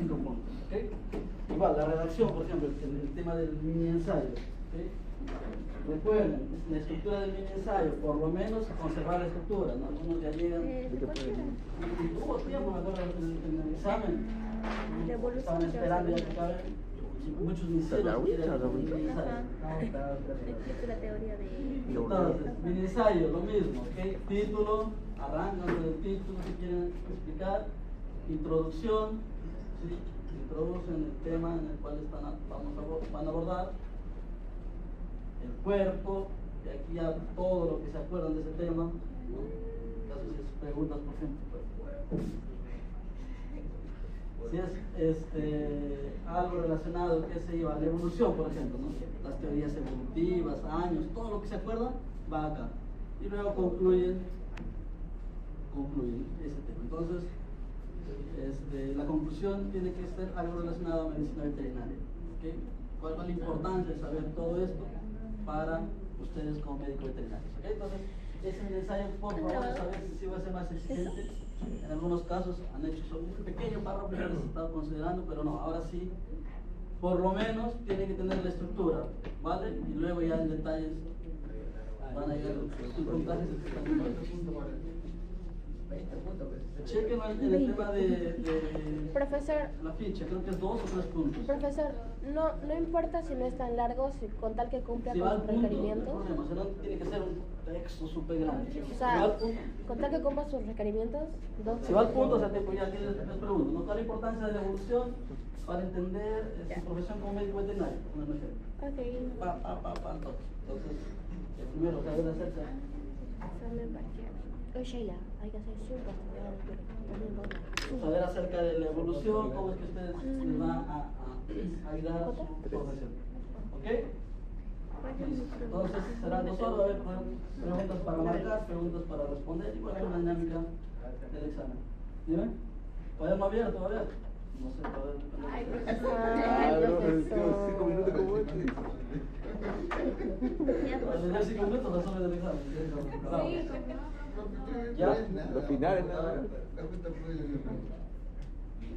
5 puntos. ¿Okay? Igual, la redacción, por ejemplo, el tema del mini ensayo. ¿Okay? Recuerden, la estructura del mini ensayo, por lo menos conservar la estructura, ¿no? Algunos ya llegan. Hubo tiempo, me acuerdo, en el examen. Estaban esperando ya que acabe. Muchos ni siquiera quieren mini ensayo. La teoría de... Entonces, mini ensayo, lo mismo, ¿ok? Título, arrancan con el título que quieren explicar, introducción, ¿sí? Introducen el tema en el cual van a abordar, el cuerpo, y aquí ya todo lo que se acuerdan de ese tema, ¿no? Caso si es preguntas, por ejemplo, si es algo relacionado, qué sé yo, a la evolución, por ejemplo, ¿no? Las teorías evolutivas, años, todo lo que se acuerda va acá. Y luego concluyen ese tema. Entonces, la conclusión tiene que ser algo relacionado a medicina veterinaria. ¿Okay? ¿Cuál es la importancia de saber todo esto para ustedes como médicos veterinarios? ¿Okay? Entonces, ese es el ensayo, por favor, esta vez sí va a ser más exigente. En algunos casos han hecho solo un pequeño párrafo que les estaba considerando, pero no, ahora sí, por lo menos tiene que tener la estructura, ¿vale? Y luego ya en detalles van a llegar los puntajes. Chequen en el tema de Profesor, la ficha, creo que es 2 o 3 puntos. Profesor, no importa si no es tan largo, con tal que cumpla Si con va al sus punto, no hay requerimientos. problema, o sea, no tiene que ser un texto súper grande. O Si va sea, al punto, con tal que cumpla sus requerimientos, si va al punto, o sea, tipo, ya tienes tres preguntas, ¿no? ¿Cuál es la importancia de la evolución para entender su profesión como médico veterinario? Un ejemplo. Ok. Entonces, el primero, saber acerca. Oye, Sheila, hay que hacer Saber acerca de la evolución, cómo es que ustedes les van a ayudar a su profesión. ¿Ok? Entonces serán 2 horas, va a haber preguntas para marcar, preguntas para responder y bueno, una dinámica del examen. ¿Dime? ¿Cuaderno abierto? No sé, profesor. 5 minutos como este. a 5 minutos resumen del examen. ¿Ya? Los finales, nada.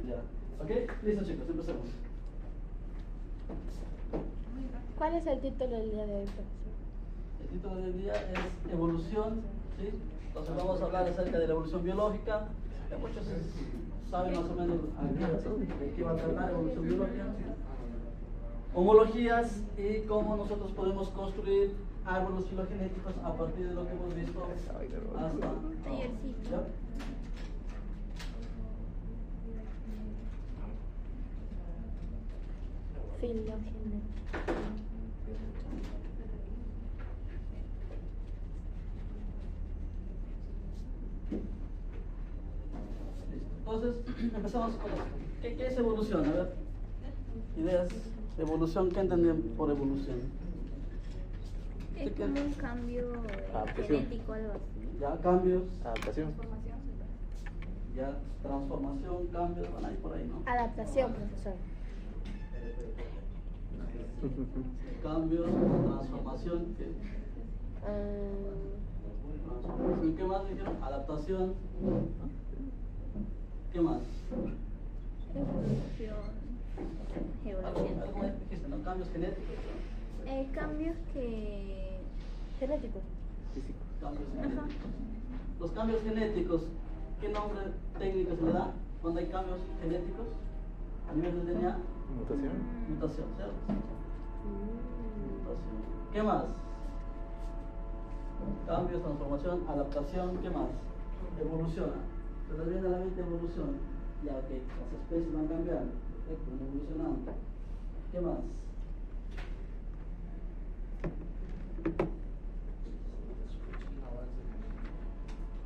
Ya. ¿Ok? Listo, chicos, empecemos. ¿Cuál es el título del día de hoy, profesor? El título del día es Evolución, ¿sí? Entonces vamos a hablar acerca de la evolución biológica. Ya muchos saben más o menos de qué va a tratar evolución biológica. Homologías y cómo nosotros podemos construir árboles filogenéticos a partir de lo que hemos visto hasta ahora. ¿Ya? Filogenética. Entonces, empezamos con esto. ¿Qué es evolución? A ver, ideas de evolución, ¿qué entendían por evolución? Es como un cambio genético, algo así. Ya, cambios, Adaptación. ya, transformación, cambios, van ahí por ahí, ¿no? Adaptación, profesor. Cambios, transformación, ¿qué? Transformación, ¿qué más dijeron? Adaptación. ¿Qué más? Evolución. Algo más dijiste, ¿no? Cambios genéticos. Cambios que... Genético. Cambios genéticos. Los cambios genéticos, ¿qué nombre técnico se le da cuando hay cambios genéticos a nivel del DNA? Mutación. Mutación, ¿cierto? Mutación. ¿Qué más? Cambios, transformación, adaptación, ¿qué más? Evoluciona. Se les viene a la mente evolución. Ya que las especies van cambiando, perfecto, van evolucionando. ¿Qué más?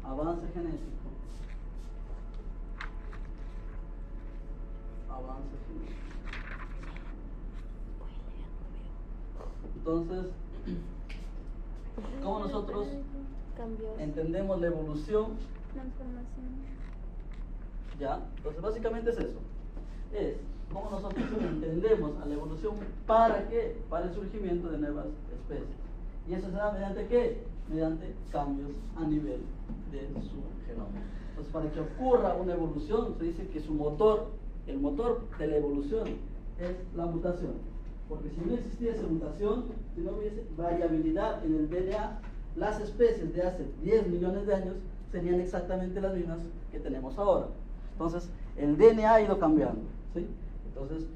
Avance genético. Avance genético. Entonces, ¿cómo nosotros Cambios. entendemos la evolución? Transformación. ¿Ya? Entonces, básicamente es eso. Es cómo nosotros entendemos a la evolución. ¿Para qué? Para el surgimiento de nuevas especies. ¿Y eso se da mediante qué? Mediante cambios a nivel de su genoma. Entonces, para que ocurra una evolución, se dice que su motor el motor de la evolución es la mutación. Porque si no existiese mutación, si no hubiese variabilidad en el DNA, las especies de hace 10 millones de años serían exactamente las mismas que tenemos ahora. Entonces, el DNA ha ido cambiando, ¿sí? Entonces,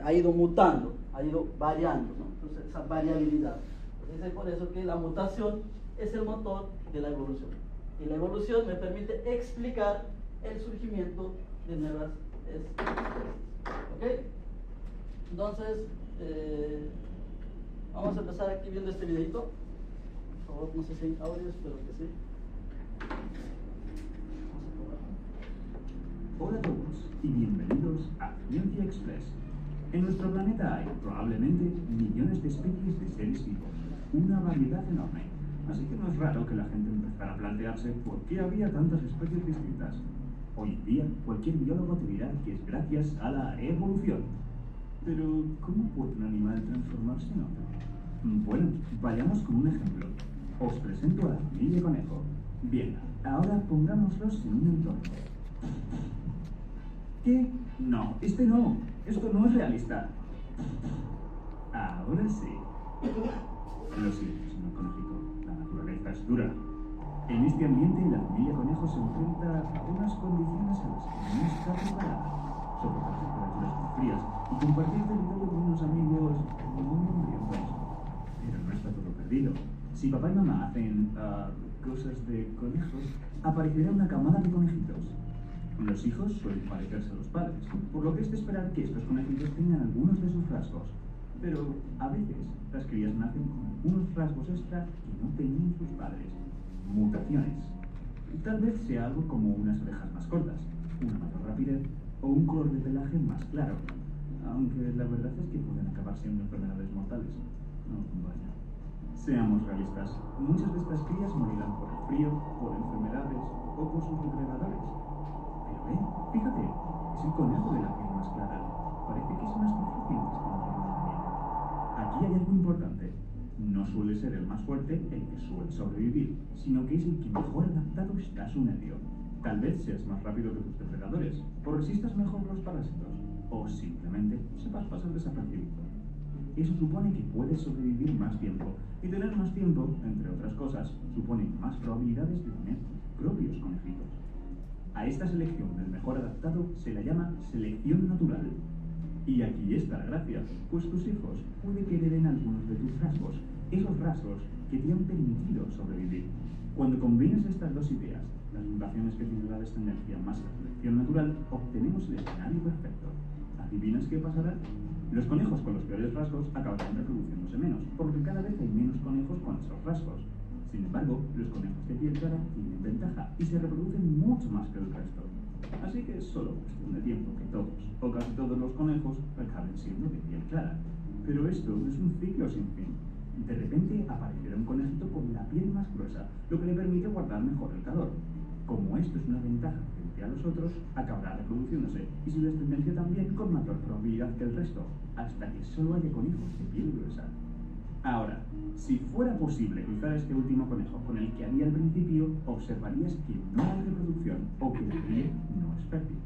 ha ido mutando, ha ido variando, ¿no? Entonces, esa variabilidad. Entonces, es por eso que la mutación es el motor de la evolución. Y la evolución me permite explicar el surgimiento de nuevas especies. ¿Ok? Entonces, vamos a empezar aquí viendo este videito. Por favor, no sé si hay audio, espero que sí. Hola a todos y bienvenidos a Ciencia Express. En nuestro planeta hay probablemente millones de especies de seres vivos, una variedad enorme. Así que no es raro que la gente empezara a plantearse por qué había tantas especies distintas. Hoy en día, cualquier biólogo te dirá que es gracias a la evolución. Pero, ¿cómo puede un animal transformarse en otro? Bueno, vayamos con un ejemplo. Os presento a la familia conejo. Bien, ahora pongámoslos en un entorno. ¿Qué? No, no. Esto no es realista. Ahora sí. Lo siento, señor conejito. La naturaleza es dura. En este ambiente, la familia conejo se enfrenta a unas condiciones a las que no está preparada. Soportar temperaturas muy frías y compartir territorio con unos amigos muy hambrientos. Pero no está todo perdido. Si papá y mamá hacen cosas de conejos, aparecerá una camada de conejitos. Los hijos suelen parecerse a los padres, por lo que es de esperar que estos conejitos tengan algunos de sus rasgos. Pero a veces las crías nacen con unos rasgos extra que no tenían sus padres. Mutaciones. Tal vez sea algo como unas orejas más cortas, una mayor rapidez o un color de pelaje más claro. Aunque la verdad es que pueden acabar siendo enfermedades mortales. No, vaya. Seamos realistas. Muchas de estas crías morirán por el frío, por enfermedades o por sus depredadores. Pero fíjate, es el conejo de la piel más clara. Parece que es más difícil distinguir una nieve. Aquí hay algo importante. No suele ser el más fuerte el que suele sobrevivir, sino que es el que mejor adaptado está a su medio. Tal vez seas más rápido que tus depredadores, o resistas mejor los parásitos, o simplemente sepas pasar desapercibido. Eso supone que puedes sobrevivir más tiempo, y tener más tiempo, entre otras cosas, supone más probabilidades de tener tus propios conejitos. A esta selección del mejor adaptado se la llama selección natural. Y aquí está la gracia, pues tus hijos puede que hereden algunos de tus rasgos, esos rasgos que te han permitido sobrevivir. Cuando combinas estas dos ideas, las mutaciones que tiene la descendencia más la selección natural, obtenemos el escenario perfecto. ¿Adivinas qué pasará? Los conejos con los peores rasgos acabarán reproduciéndose menos, porque cada vez hay menos conejos con esos rasgos. Sin embargo, los conejos de piel clara tienen ventaja y se reproducen mucho más que el resto. Así que es solo cuestión de tiempo que todos, o casi todos los conejos, acaben siendo de piel clara. Pero esto es un ciclo sin fin. De repente aparecerá un conejito con la piel más gruesa, lo que le permite guardar mejor el calor. Como esto es una ventaja frente a los otros, acabará reproduciéndose, y su descendencia también con mayor probabilidad que el resto, hasta que solo haya conejos de piel gruesa. Ahora, si fuera posible cruzar este último conejo con el que había al principio, observarías que no hay reproducción o que la piel no es fértil.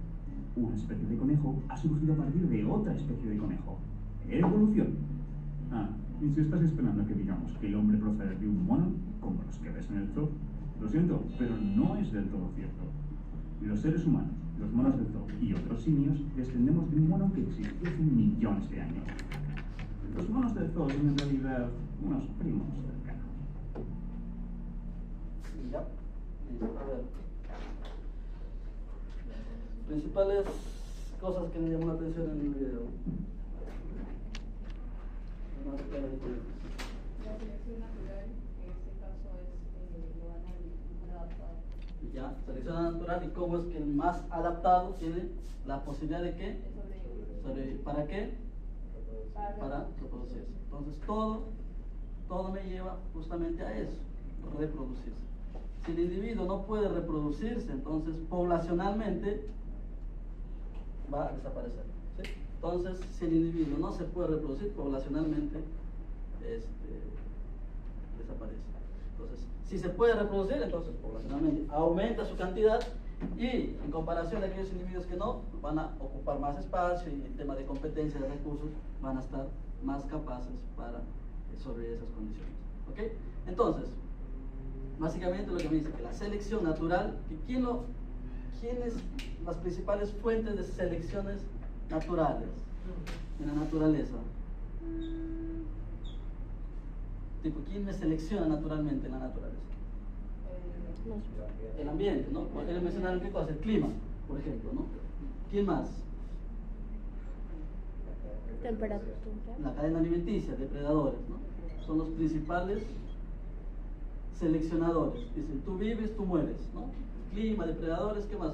Una especie de conejo ha surgido a partir de otra especie de conejo. Evolución. Y si estás esperando a que digamos que el hombre procede de un mono, como los que ves en el zoo, lo siento, pero no es del todo cierto. Los seres humanos, los monos del zoo y otros simios descendemos de un mono que existió hace millones de años. Los monos del zoo son en realidad unos primos cercanos. Ya. A ver. Principales cosas que me llamó la atención en el video. La selección natural, en este caso es lo adaptado. Ya, selección natural y cómo es que el más adaptado tiene la posibilidad de que sobrevivir. ¿Para qué? Para reproducirse. Entonces todo me lleva justamente a eso, reproducirse. Si el individuo no puede reproducirse, entonces poblacionalmente va a desaparecer. ¿Sí? Entonces, si el individuo no se puede reproducir, poblacionalmente desaparece. Entonces, si se puede reproducir, entonces poblacionalmente aumenta su cantidad Y en comparación de aquellos individuos que no, van a ocupar más espacio y en tema de competencia de recursos van a estar más capaces para sobrevivir esas condiciones. ¿Ok? Entonces, básicamente lo que me dice que la selección natural, que ¿quiénes las principales fuentes de selecciones naturales en la naturaleza? Tipo, ¿quién me selecciona naturalmente en la naturaleza? El ambiente, ¿no? Ellos mencionaron qué cosa, el clima, por ejemplo, ¿no? ¿Quién más? Temperatura. La cadena alimenticia, depredadores, ¿no? Son los principales seleccionadores. Dicen, tú vives, tú mueres, ¿no? Clima, depredadores, ¿qué más?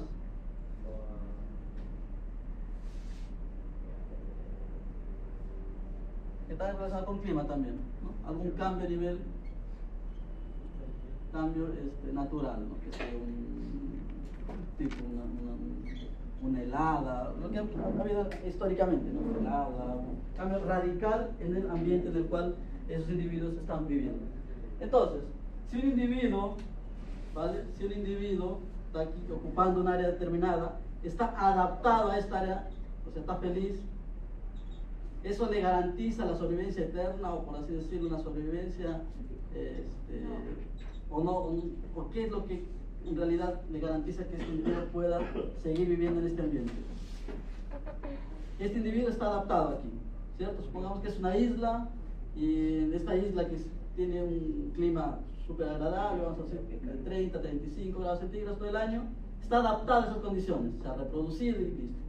Que está relacionado con clima también, ¿no? Algún cambio a nivel natural, ¿no? Que sea una helada, lo que ha habido históricamente, ¿no? Una helada, un cambio radical en el ambiente en el cual esos individuos están viviendo. Entonces, si un individuo, ¿vale? Si un individuo está aquí ocupando un área determinada, está adaptado a esta área, o sea, está feliz, eso le garantiza la sobrevivencia eterna, o por así decirlo, una sobrevivencia, o qué es lo que en realidad le garantiza que este individuo pueda seguir viviendo en este ambiente. Este individuo está adaptado aquí, ¿cierto? Supongamos que es una isla, y en esta isla que tiene un clima súper agradable, vamos a decir de 30, 35 grados centígrados todo el año, está adaptado a esas condiciones, se ha reproducido y listo.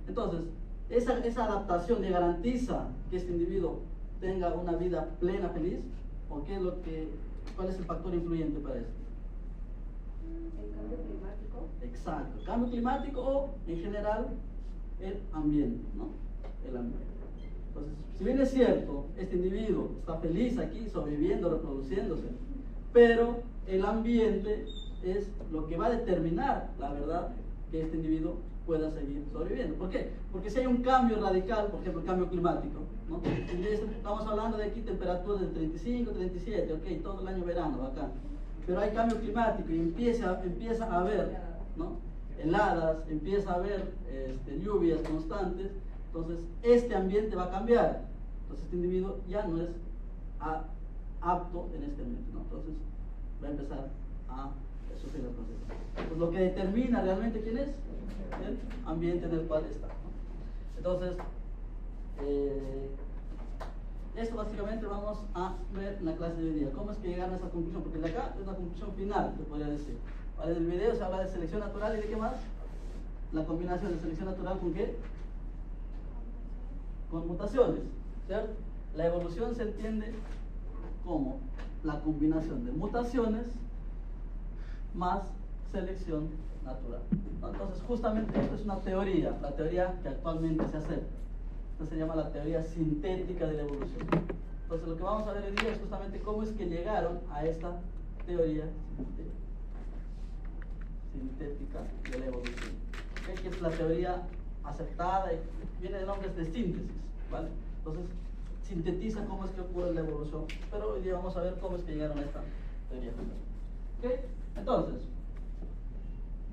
Entonces, esa adaptación le garantiza que este individuo tenga una vida plena, feliz, o cuál es el factor influyente para esto. El cambio climático. Exacto, el cambio climático o en general el ambiente, ¿no? El ambiente. Entonces, si bien es cierto, este individuo está feliz aquí, sobreviviendo, reproduciéndose, pero el ambiente es lo que va a determinar, la verdad, que este individuo pueda seguir sobreviviendo. ¿Por qué? Porque si hay un cambio radical, por ejemplo, el cambio climático, ¿no? Estamos hablando de aquí temperaturas de 35, 37, ok, todo el año verano, acá. Pero hay cambio climático y empieza a haber, ¿no? Heladas, empieza a haber lluvias constantes, entonces este ambiente va a cambiar. Entonces este individuo ya no es apto en este ambiente, ¿no? Entonces va a empezar a sufrir las consecuencias. Pues lo que determina realmente quién es el ambiente en el cual está, ¿no? Entonces, esto básicamente vamos a ver en la clase de hoy día. ¿Cómo es que llegaron a esa conclusión? Porque de acá es la conclusión final, se podría decir. ¿Vale? En el video se habla de selección natural y de qué más. La combinación de selección natural con qué? Con mutaciones, ¿cierto? La evolución se entiende como la combinación de mutaciones más selección natural, ¿no? Entonces, justamente esto es una teoría, la teoría que actualmente se acepta. Esto se llama la teoría sintética de la evolución. Entonces, lo que vamos a ver hoy día es justamente cómo es que llegaron a esta teoría sintética de la evolución, ¿okay? Que es la teoría aceptada y viene de nombres de síntesis, ¿vale? Entonces, sintetiza cómo es que ocurre la evolución, pero hoy día vamos a ver cómo es que llegaron a esta teoría. ¿Okay? Entonces,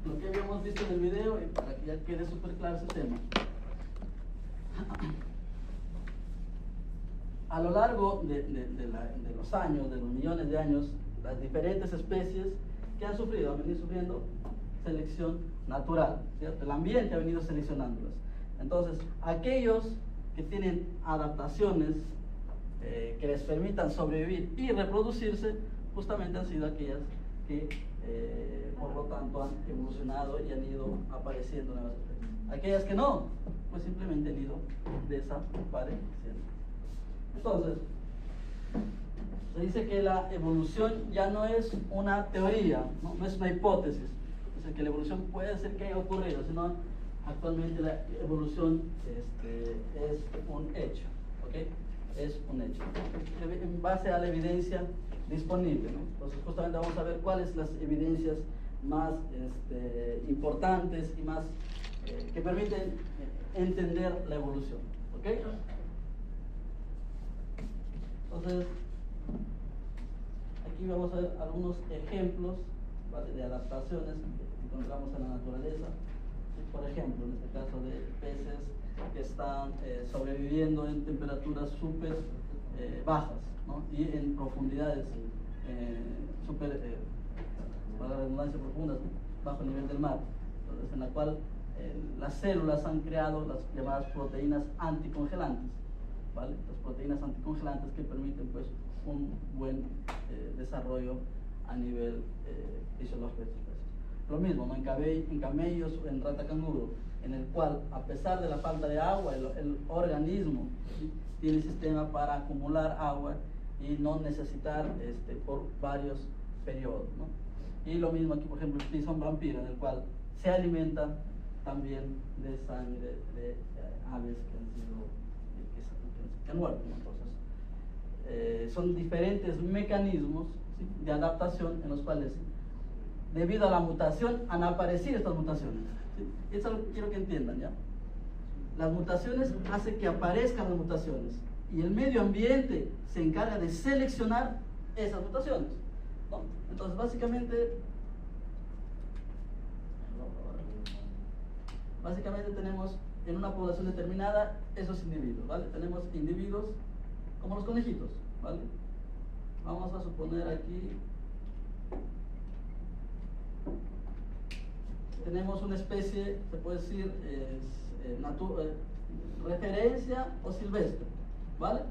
lo que habíamos visto en el video, y para que ya quede súper claro ese tema. A lo largo de los años, de los millones de años, las diferentes especies que han sufrido, han venido sufriendo selección natural, ¿cierto? El ambiente ha venido seleccionándolas. Entonces, aquellos que tienen adaptaciones que les permitan sobrevivir y reproducirse, justamente han sido aquellas que por lo tanto han evolucionado y han ido apareciendo nuevas especies. Aquellas que no, pues simplemente han ido desapareciendo. Entonces, se dice que la evolución ya no es una teoría, no es una hipótesis. O sea, que la evolución puede ser que haya ocurrido, sino actualmente la evolución es un hecho, ¿ok? Es un hecho, en base a la evidencia disponible, ¿no? Entonces, justamente vamos a ver cuáles las evidencias más importantes y más que permiten entender la evolución, ¿ok? Entonces, aquí vamos a ver algunos ejemplos ¿vale?, de adaptaciones que encontramos en la naturaleza. ¿Sí? Por ejemplo, en este caso de peces que están sobreviviendo en temperaturas súper bajas, ¿no?, y en profundidades súper, para la redundancia, profundas, ¿no?, bajo el nivel del mar. Entonces, en la cual las células han creado las llamadas proteínas anticongelantes, ¿vale? Las proteínas anticongelantes que permiten, pues, un buen desarrollo a nivel fisiológico de estos peces. Lo mismo, ¿no?, en camellos o en rata canguro, en el cual, a pesar de la falta de agua, el organismo, ¿sí?, tiene sistema para acumular agua y no necesitar por varios periodos, ¿no? Y lo mismo aquí, por ejemplo, el pisón vampiro, en el cual se alimenta también de sangre de aves que han sido que han muerto, ¿no? Entonces, son diferentes mecanismos, ¿sí?, de adaptación en los cuales, debido a la mutación, han aparecido estas mutaciones, ¿sí? Y eso es lo que quiero que entiendan, ¿ya? Las mutaciones hacen que aparezcan las mutaciones y el medio ambiente se encarga de seleccionar esas mutaciones, ¿no? Entonces, básicamente tenemos en una población determinada esos individuos, ¿vale? Tenemos individuos como los conejitos, ¿vale? Vamos a suponer aquí, tenemos una especie, se puede decir, referencia o silvestre, ¿vale?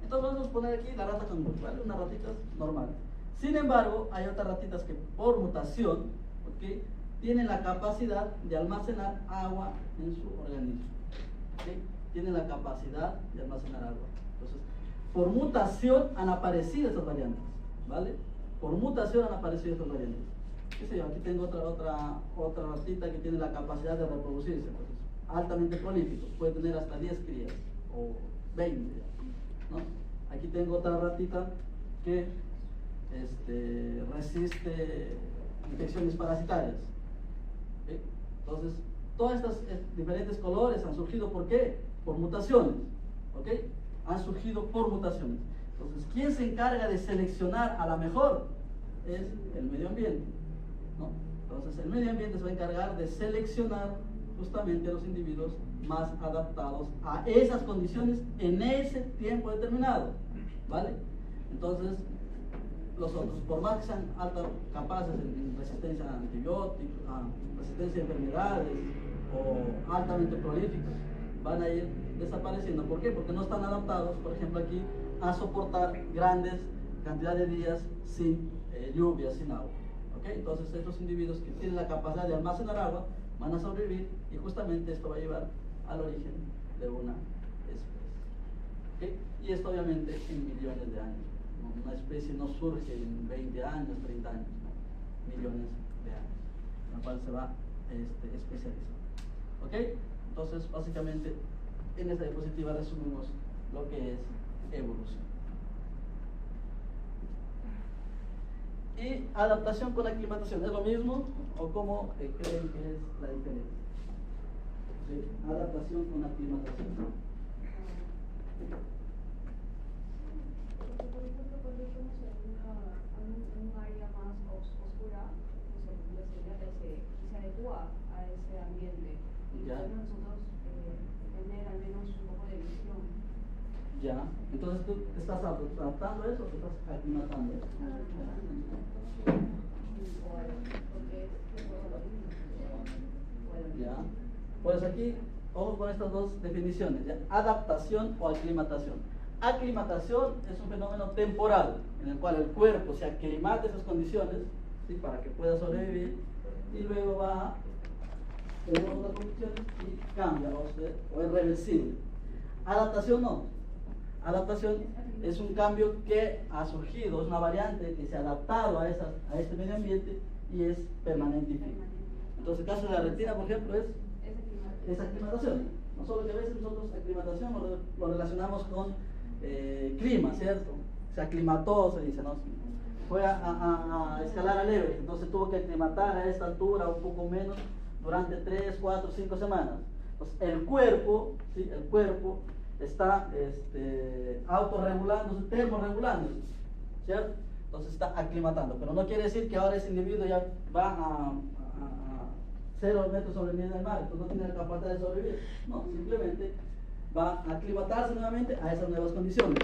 Entonces vamos a suponer aquí la rata canguro, ¿vale? Una ratita normal. Sin embargo, hay otras ratitas que por mutación, ¿ok?, tienen la capacidad de almacenar agua en su organismo, ¿ok? Tienen la capacidad de almacenar agua. Entonces, por mutación han aparecido estas variantes, ¿vale? Por mutación han aparecido estas variantes. ¿Qué sé yo? Aquí tengo otra ratita que tiene la capacidad de reproducirse, entonces, altamente prolífico, puede tener hasta 10 crías o 20, ¿no? Aquí tengo otra ratita que resiste infecciones parasitarias. ¿Okay? Entonces, todas estas diferentes colores han surgido, ¿por qué? Por mutaciones, ¿ok? Han surgido por mutaciones. Entonces, ¿quién se encarga de seleccionar a la mejor? Es el medio ambiente, ¿no? Entonces, el medio ambiente se va a encargar de seleccionar justamente a los individuos más adaptados a esas condiciones en ese tiempo determinado, ¿vale? Entonces, los otros, por más que sean capaces en resistencia a antibióticos, a resistencia a enfermedades o altamente prolíficos, van a ir desapareciendo. ¿Por qué? Porque no están adaptados, por ejemplo aquí, a soportar grandes cantidades de días sin lluvia, sin agua. ¿Okay? Entonces estos individuos que tienen la capacidad de almacenar agua van a sobrevivir y justamente esto va a llevar al origen de una especie. ¿Okay? Y esto obviamente en millones de años. Una especie no surge en 20 años, 30 años, ¿no? Millones de años, en la cual se va especializando. ¿Ok? Entonces, básicamente, en esta diapositiva resumimos lo que es evolución. Y adaptación con aclimatación, ¿es lo mismo o cómo creen que es la diferencia? ¿Sí? Adaptación con aclimatación. Por ejemplo, cuando estamos en un área más oscura, la célula se adecua a ese ambiente. Y podemos nosotros tener al menos un poco de visión. Ya, entonces tú te estás adaptando a eso o te estás aclimatando a eso. Ya, pues aquí vamos con estas dos definiciones, ¿ya? Adaptación o aclimatación. Aclimatación es un fenómeno temporal en el cual el cuerpo se aclimata a esas condiciones, ¿sí?, para que pueda sobrevivir, y luego va a tener otras condiciones y cambia o es reversible. Adaptación no. Adaptación es un cambio que ha surgido, es una variante que se ha adaptado a este medio ambiente y es permanente y fijo. Entonces el caso de la retina, por ejemplo, es aclimatación. No solo que a veces nosotros aclimatación lo relacionamos con clima, ¿cierto? Se aclimató, se dice, ¿no? Fue a escalar al Everest, entonces tuvo que aclimatar a esta altura, un poco menos, durante 3, 4, 5 semanas. Entonces el cuerpo, ¿sí?, el cuerpo está autorregulándose, termorregulándose, ¿cierto? Entonces está aclimatando, pero no quiere decir que ahora ese individuo ya va a 0 metros sobre el nivel del mar, entonces no tiene la capacidad de sobrevivir. No, simplemente va a aclimatarse nuevamente a esas nuevas condiciones,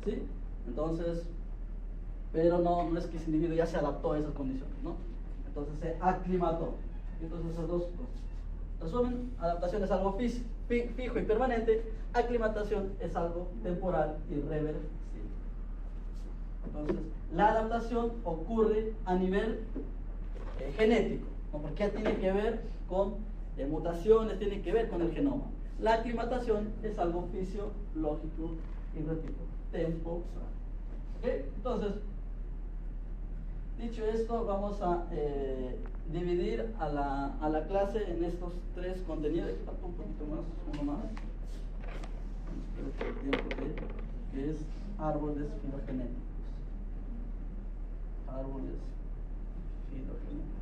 ¿sí? Entonces, pero no es que ese individuo ya se adaptó a esas condiciones, ¿no? Entonces se aclimató. Entonces esas dos cosas. Resumen, adaptación es algo fijo y permanente, aclimatación es algo temporal y reversible. Entonces, la adaptación ocurre a nivel genético, ¿no? Porque tiene que ver con mutaciones, tiene que ver con el genoma. La aclimatación es algo fisiológico y repito, temporal. ¿Okay? Entonces, dicho esto, vamos a dividir a la clase en estos 3 contenidos. Un poquito más, uno más. Que es árboles filogenéticos. Árboles filogenéticos.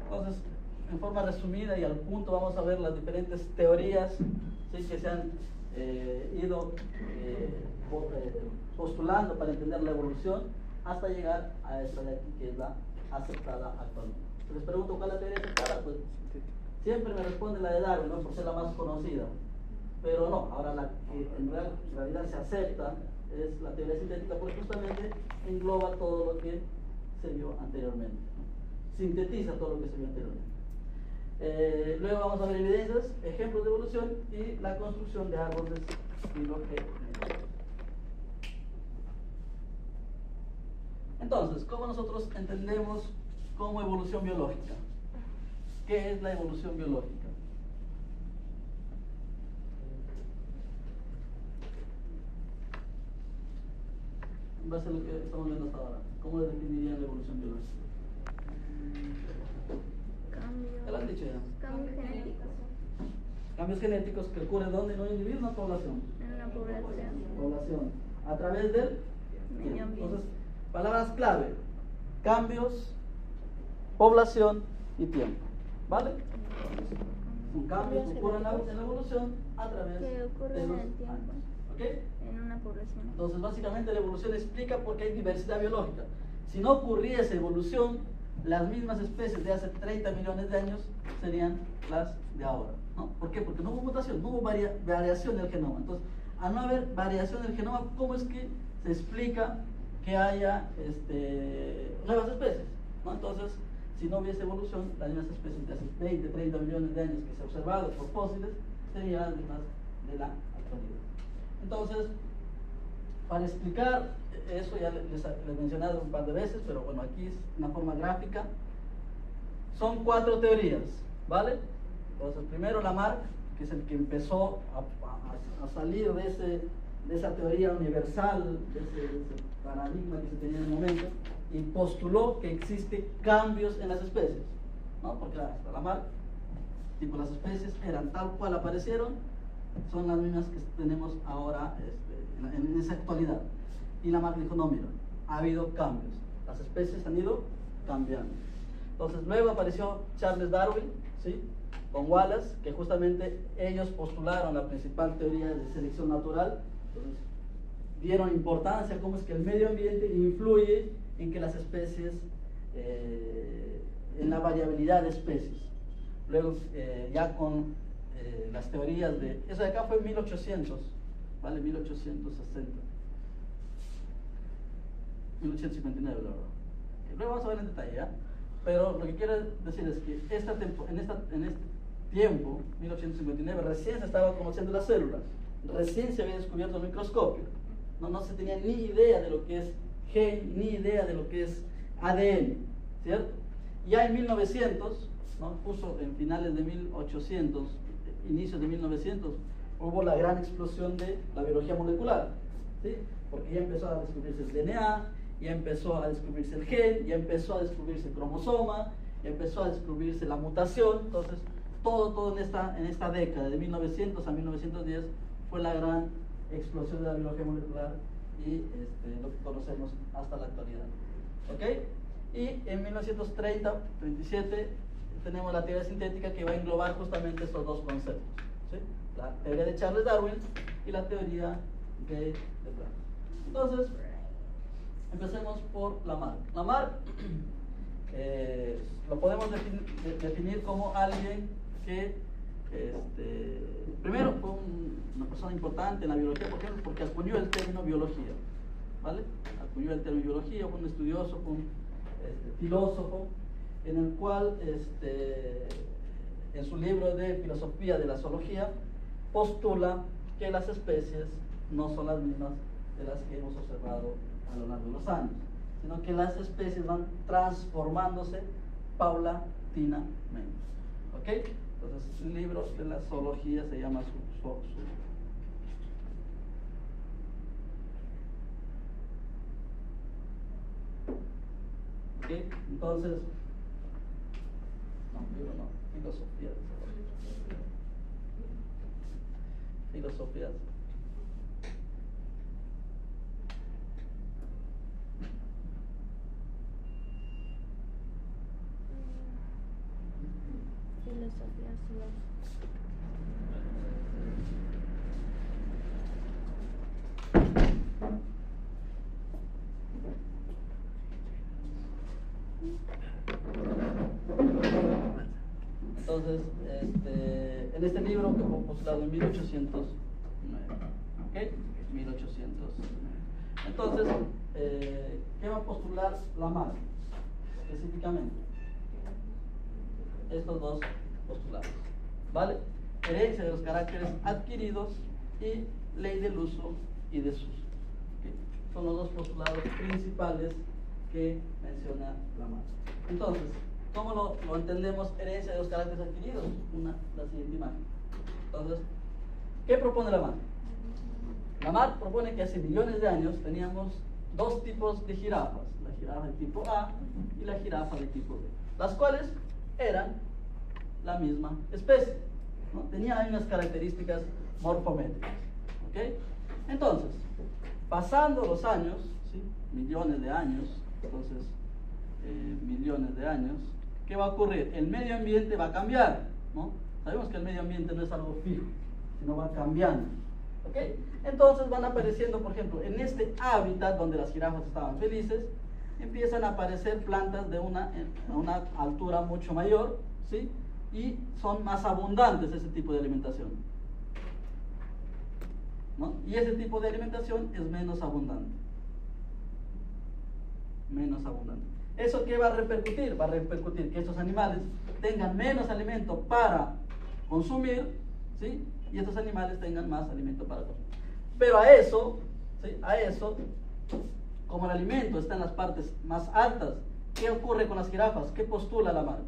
Entonces, en forma resumida y al punto, vamos a ver las diferentes teorías, ¿sí?, que se han ido postulando para entender la evolución hasta llegar a esta de aquí, que es la aceptada actualmente. Les pregunto cuál es la teoría aceptada, pues siempre me responde la de Darwin, ¿no?, por ser la más conocida, pero no, ahora la que en realidad se acepta es la teoría sintética, porque justamente engloba todo lo que se vio anteriormente, ¿no? Sintetiza todo lo que se vio anteriormente. Luego vamos a ver evidencias, ejemplos de evolución y la construcción de árboles filogenéticos. Entonces, ¿cómo nosotros entendemos como evolución biológica? ¿Qué es la evolución biológica? En base a lo que estamos viendo hasta ahora, ¿cómo definirían la evolución biológica? ¿Qué lo han dicho ya? Cambios genéticos. Cambios genéticos que ocurren ¿dónde? ¿En un individuo o en una población? En una población. Población. A través del Medio ambiente. Entonces, palabras clave: cambios, población y tiempo. ¿Vale? Son cambios que ocurren en la evolución a través Que ocurren de en los el tiempo. años. ¿Ok? En una población. Entonces, básicamente la evolución explica por qué hay diversidad biológica. Si no ocurriese evolución, las mismas especies de hace 30 millones de años serían las de ahora, ¿no? ¿Por qué? Porque no hubo mutación, no hubo variación del genoma. Entonces, al no haber variación del genoma, ¿cómo es que se explica que haya nuevas especies, ¿no? Entonces, si no hubiese evolución, las mismas especies de hace 20, 30 millones de años que se ha observado por fósiles serían las mismas de la actualidad. Entonces, para explicar eso, ya les he mencionado un par de veces, pero bueno, aquí es una forma gráfica. Son 4 teorías, ¿vale? Entonces, primero Lamarck, que es el que empezó a salir de esa teoría universal, de ese paradigma que se tenía en el momento, y postuló que existen cambios en las especies, ¿no? Porque hasta Lamarck, tipo, las especies eran tal cual aparecieron, son las mismas que tenemos ahora en esa actualidad. Y Lamarck dijo, no, mira, ha habido cambios, las especies han ido cambiando. Entonces luego apareció Charles Darwin, ¿sí?, con Wallace, que justamente ellos postularon la principal teoría de selección natural. Entonces dieron importancia a cómo es que el medio ambiente influye en que las especies, en la variabilidad de especies. Luego ya con las teorías de, eso de acá fue en 1800, ¿vale? 1860, 1859, la verdad. Luego vamos a ver en detalle, ¿ya? Pero lo que quiero decir es que en este tiempo, 1859, recién se estaba conociendo las células, recién se había descubierto el microscopio, no se tenía ni idea de lo que es gen, ni idea de lo que es ADN, ¿cierto? Ya en 1900, ¿no?, justo en finales de 1800, inicios de 1900, hubo la gran explosión de la biología molecular, ¿sí? Porque ya empezó a descubrirse el DNA, ya empezó a descubrirse el gen, ya empezó a descubrirse el cromosoma, ya empezó a descubrirse la mutación. Entonces, todo en esta década, de 1900 a 1910, fue la gran explosión de la biología molecular y lo que conocemos hasta la actualidad. ¿Ok? Y en 1930, 37, tenemos la teoría sintética, que va a englobar justamente estos dos conceptos, ¿sí? La teoría de Charles Darwin y la teoría de Darwin. Entonces, empecemos por Lamarck. Lamarck lo podemos definir como alguien que, primero, fue una persona importante en la biología, ¿por qué? Porque acuñó el término biología, ¿vale? Acuñó el término biología, fue un estudioso, fue un filósofo, en el cual, en su libro de filosofía de la zoología, postula que las especies no son las mismas de las que hemos observado a lo largo de los años, sino que las especies van transformándose paulatinamente. ¿Ok? Entonces, el libro de la zoología se llama ¿ok? Entonces, filosofía de zoología. Filosofía. Filosofía zoológica. Entonces, en este libro que fue postulado en 1809, ¿ok? 1809. Entonces, ¿qué va a postular Lamarck específicamente? Estos dos postulados, ¿vale? Herencia de los caracteres adquiridos y ley del uso y desuso. ¿Okay? Son los dos postulados principales que menciona Lamarck. Entonces, ¿cómo lo entendemos herencia de los caracteres adquiridos? La siguiente imagen. Entonces, ¿qué propone Lamarck? Lamarck propone que hace millones de años teníamos dos tipos de jirafas, la jirafa de tipo A y la jirafa de tipo B, las cuales eran la misma especie, ¿no? Tenían las mismas características morfométricas. ¿Okay? Entonces, pasando los años, ¿sí? Millones de años, entonces, millones de años, ¿qué va a ocurrir? El medio ambiente va a cambiar, ¿no? Sabemos que el medio ambiente no es algo fijo, sino va cambiando. ¿Okay? Entonces van apareciendo, por ejemplo, en este hábitat donde las jirafas estaban felices, empiezan a aparecer plantas a una altura mucho mayor, ¿sí? Y son más abundantes ese tipo de alimentación, ¿no? Y ese tipo de alimentación es menos abundante. Menos abundante. ¿Eso qué va a repercutir? Va a repercutir que estos animales tengan menos alimento para consumir, ¿sí? Y estos animales tengan más alimento para consumir. Pero a eso, ¿sí? A eso, como el alimento está en las partes más altas, ¿qué ocurre con las jirafas? ¿Qué postula Lamarck?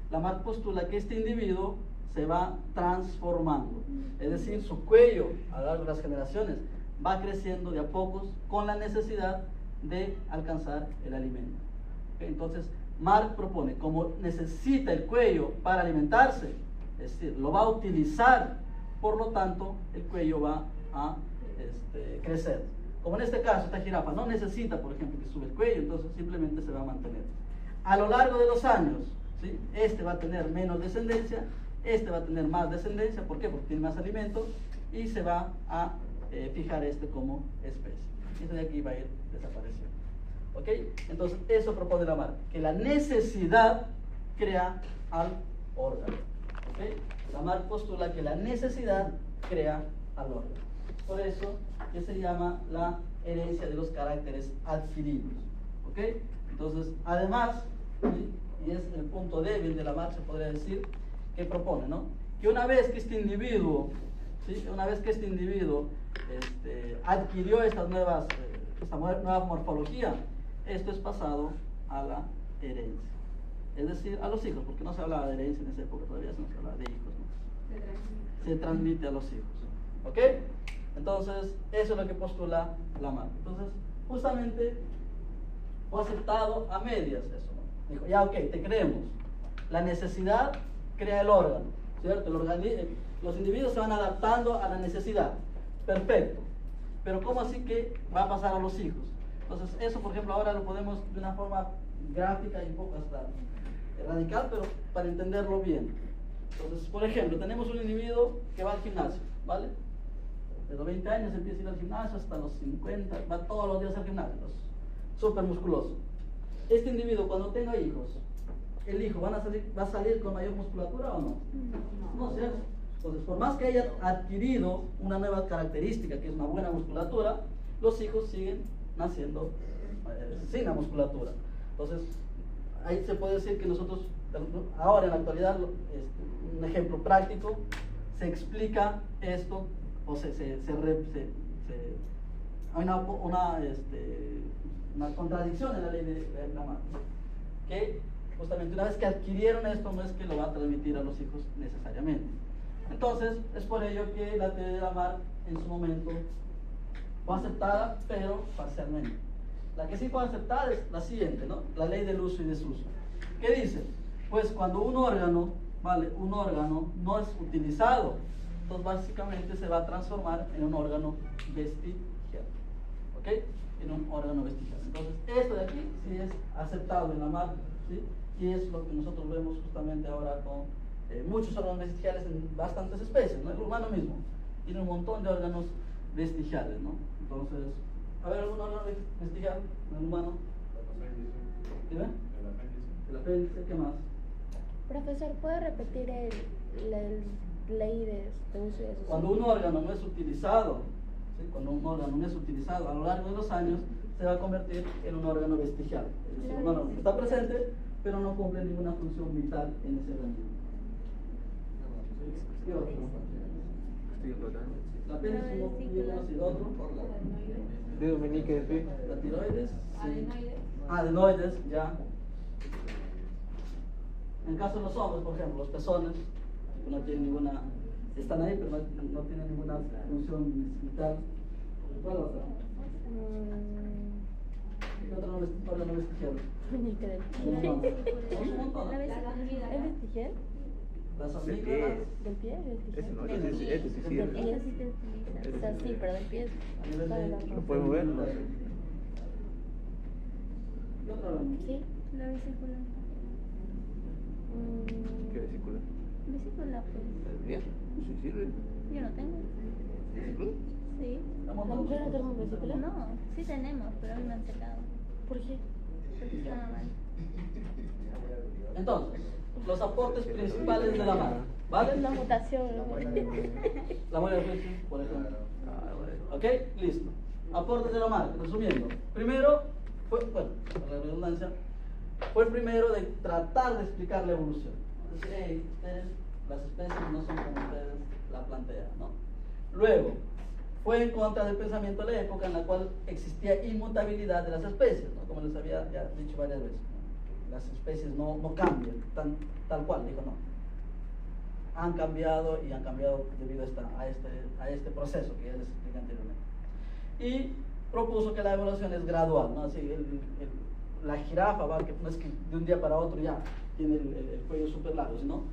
Lamarck postula que este individuo se va transformando, es decir, su cuello a lo largo de las generaciones va creciendo de a pocos con la necesidad de alcanzar el alimento. Entonces, Marx propone, como necesita el cuello para alimentarse, es decir, lo va a utilizar, por lo tanto, el cuello va a crecer. Como en este caso, esta jirafa no necesita, por ejemplo, que suba el cuello, entonces simplemente se va a mantener. A lo largo de los años, ¿sí? Este va a tener menos descendencia, este va a tener más descendencia, ¿por qué? Porque tiene más alimento y se va a fijar este como especie. Este de aquí va a ir desapareciendo. ¿Ok? Entonces, eso propone Lamarck, que la necesidad crea al órgano. ¿Ok? Lamarck postula que la necesidad crea al órgano. Por eso, que se llama la herencia de los caracteres adquiridos. ¿Ok? Entonces, además, ¿sí? Y es el punto débil de Lamarck, se podría decir, que propone, ¿no? Que una vez que este individuo, ¿sí? Una vez que este individuo adquirió esta nueva morfología, esto es pasado a la herencia. Es decir, a los hijos, porque no se hablaba de herencia en esa época, todavía se hablaba de hijos, ¿no? Se transmite a los hijos. ¿Ok? Entonces, eso es lo que postula Lamarck. Entonces, justamente fue aceptado a medias eso, ¿no? Dijo, ya, ok, te creemos. La necesidad crea el órgano, ¿cierto? Los individuos se van adaptando a la necesidad. Perfecto. Pero ¿cómo así que va a pasar a los hijos? Entonces, eso, por ejemplo, ahora lo podemos de una forma gráfica y un poco hasta radical, pero para entenderlo bien. Entonces, por ejemplo, tenemos un individuo que va al gimnasio, ¿vale? de los 20 años empieza a ir al gimnasio hasta los 50, va todos los días al gimnasio, súper musculoso. Este individuo cuando tenga hijos, ¿el hijo va a salir con mayor musculatura o no? No, ¿cierto? Entonces, por más que haya adquirido una nueva característica, que es una buena musculatura, los hijos siguen naciendo sin la musculatura. Entonces, ahí se puede decir que nosotros, ahora en la actualidad, un ejemplo práctico, se explica esto, o hay una contradicción en la ley de Lamar, que justamente una vez que adquirieron esto, no es que lo va a transmitir a los hijos necesariamente. Entonces, es por ello que la teoría de Lamar en su momento fue aceptada, pero parcialmente. La que sí fue aceptada es la siguiente, ¿no? La ley del uso y desuso. ¿Qué dice? Pues cuando un órgano no es utilizado, entonces básicamente se va a transformar en un órgano vestigial. ¿Ok? En un órgano vestigial. Entonces, esto de aquí sí es aceptado en Lamar, ¿sí? Y es lo que nosotros vemos justamente ahora con muchos órganos vestigiales en bastantes especies, ¿no? El humano mismo tiene un montón de órganos vestigiales, ¿no? Entonces, a ver, ¿algún órgano vestigial en el humano? ¿Dime? El apéndice, ¿qué más? Profesor, ¿puede repetir la ley de uso y desuso? Cuando un órgano no es utilizado, ¿sí? Cuando un órgano no es utilizado a lo largo de los años, se va a convertir en un órgano vestigial. Es decir, un órgano que está presente, pero no cumple ninguna función vital en ese organismo. ¿Qué otro? La apéndice, uno conocido, otro. Dedo meñique de La tiroides. Sí. Adenoides. Adenoides, ya. En el caso de los hombres, por ejemplo, los pezones, que no tienen ninguna, están ahí, pero no tienen ninguna función vital. ¿Cuál otra? ¿Qué otro órgano vestigial? Meñique del Un pie. montón. Un montón. ¿Es vestigial? Las Del amígdalas. pie. ¿Del pie? ¿Es vestigial? Ese no, Del ese sí Del sirve. pie sí se utiliza. O sea, sí, pero del pie A nivel de- ¿Lo puede mover? ¿Qué otro órgano? sí. La vesícula. ¿Qué vesícula? Vesícula, pues. Bien, sí sirve. Yo no tengo. ¿Vesícula? Sí. ¿La mujer no tenemos vesícula? No, sí tenemos, pero a mí me han sacado. ¿Por qué? Porque estaba mal. Entonces, los aportes principales de la mano, ¿vale? La mutación, ¿no? La muela de juicio, por ejemplo. Ah, bueno. ¿Ok? Listo. Aportes de la marca, resumiendo. Primero, fue, bueno, para la redundancia, fue el primero de tratar de explicar la evolución. Es decir, hey, ustedes, las especies no son como ustedes la plantean, ¿no? Luego, fue en contra del pensamiento de la época en la cual existía inmutabilidad de las especies, ¿no? Como les había ya dicho varias veces. Las especies no cambian tal cual, dijo no. Han cambiado y han cambiado debido a este proceso que ya les expliqué anteriormente. Y propuso que la evolución es gradual, ¿no? Así, la jirafa que no es que de un día para otro ya tiene el cuello súper largo, sino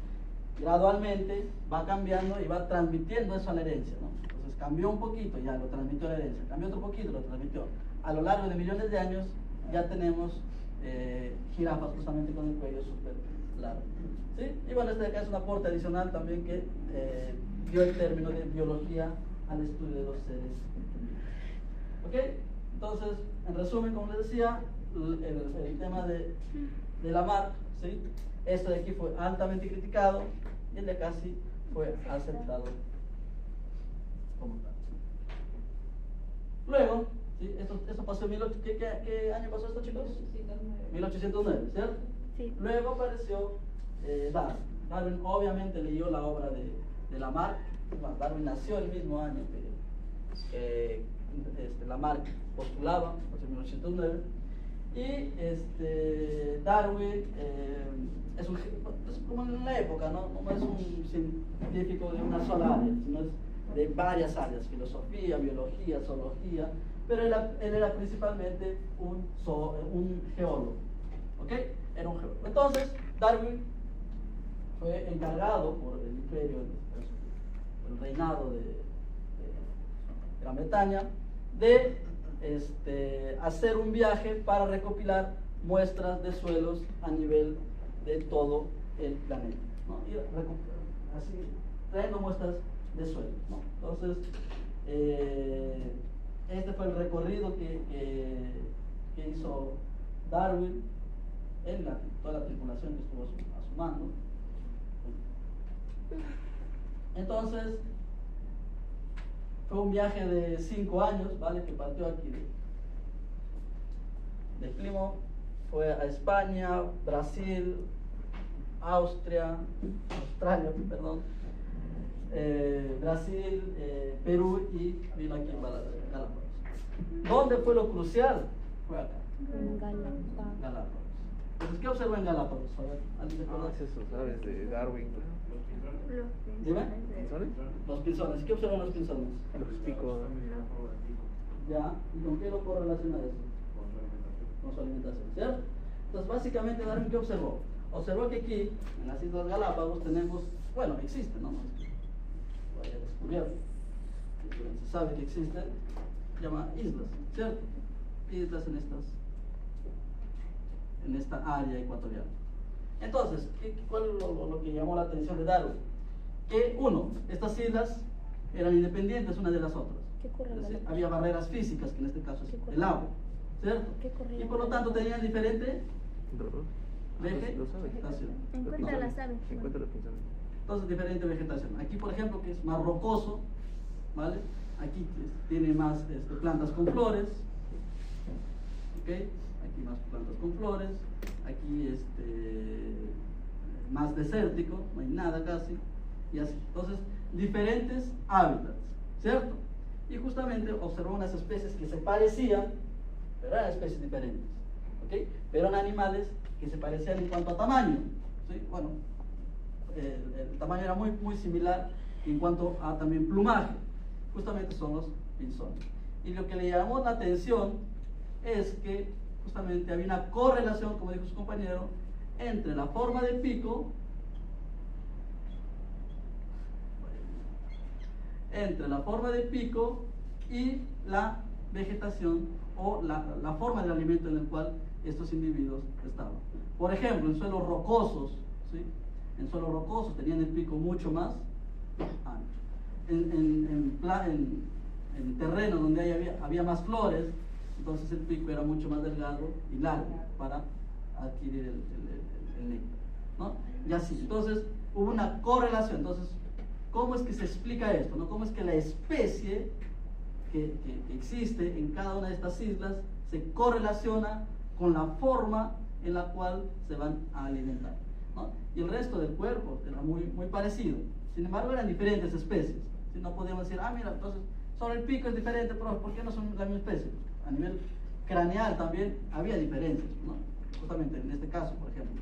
gradualmente va cambiando y va transmitiendo eso a la herencia, ¿no? Entonces cambió un poquito, ya lo transmitió a la herencia, cambió otro poquito, lo transmitió. A lo largo de millones de años ya tenemos jirafas justamente con el cuello súper largo, ¿sí? Y bueno, este de acá es un aporte adicional también que dio el término de biología al estudio de los seres vivos. ¿Ok? Entonces, en resumen, como les decía, el tema de Lamarck, ¿sí? Esto de aquí fue altamente criticado y el de acá sí fue aceptado como tal. Luego, ¿sí? Esto pasó en ¿qué año pasó esto, chicos? 1809, ¿cierto? Sí. Luego apareció Darwin. Darwin obviamente leyó la obra de Lamarck. Bueno, Darwin nació el mismo año que Lamarck postulaba, en 1809. Y Darwin es como en la época, ¿no? No es un científico de una sola área, sino es de varias áreas: filosofía, biología, zoología. Pero él era principalmente un geólogo. ¿Ok? Era un geólogo. Entonces, Darwin fue encargado por el imperio, por el reinado de Gran Bretaña, de hacer un viaje para recopilar muestras de suelos a nivel de todo el planeta, ¿no? Y así, trayendo muestras de suelos, ¿no? Entonces, Este fue el recorrido que hizo Darwin en toda la tripulación que estuvo a su mando. Entonces, fue un viaje de 5 años, ¿vale? Que partió aquí de Plymouth, fue a España, Brasil, Australia, perdón, Brasil, Perú y vino aquí a Galápagos. ¿Dónde fue lo crucial? Fue acá, En Galápagos. Galápagos. Entonces, ¿qué observó en Galápagos? A ver, ¿alguien se acuerda? Es eso, ¿sabes? De Darwin. Dime. ¿Pinzones? Los pinzones. ¿Qué observan los pinzones? Los picos. Ya, ¿y con qué lo correlaciona eso? Con su alimentación, ¿cierto? Entonces, básicamente, Darwin, ¿qué observó? Observó que aquí, en las Islas Galápagos, tenemos, bueno, existen, ¿no? No es que lo haya descubierto. Se sabe que existen, se llama islas, ¿cierto? Islas en esta área ecuatorial. Entonces, ¿cuál es lo que llamó la atención de Darwin? Que, uno, estas islas eran independientes unas de las otras. ¿Qué ocurre en Es decir, Galápagos? había barreras físicas, que en este caso ¿Qué es ocurre? el agua, ¿cierto? ¿Qué ocurre Y en por lo tanto Galápagos? tenían diferente Lo sabe. vegetación. Encuentra las aves. Encuentra los pinzones. Entonces, diferente vegetación. Aquí, por ejemplo, que es más rocoso, ¿vale? Aquí tiene más plantas con flores, ¿ok? Aquí más plantas con flores, aquí más desértico, no hay nada casi, y así. Entonces, diferentes hábitats, ¿cierto? Y justamente observó unas especies que se parecían, pero eran especies diferentes, ¿ok? Pero eran animales que se parecían en cuanto a tamaño, ¿sí? Bueno, el tamaño era muy, muy similar en cuanto a también plumaje. Justamente son los pinzones. Y lo que le llamó la atención es que justamente había una correlación, como dijo su compañero, entre la forma del pico, y la vegetación o la forma del alimento en el cual estos individuos estaban. Por ejemplo, en suelos rocosos, ¿sí? En suelos rocosos tenían el pico mucho más ancho. En terrenos donde había más flores, entonces el pico era mucho más delgado y largo para adquirir el néctar, ¿no? Y así, entonces hubo una correlación. Entonces, ¿cómo es que se explica esto, no? ¿Cómo es que la especie que existe en cada una de estas islas se correlaciona con la forma en la cual se van a alimentar, ¿no? Y el resto del cuerpo era muy, muy parecido. Sin embargo, eran diferentes especies. Si no podíamos decir, mira, entonces solo el pico es diferente, pero ¿por qué no son la misma especie? A nivel craneal también había diferencias, ¿no? Justamente en este caso, por ejemplo,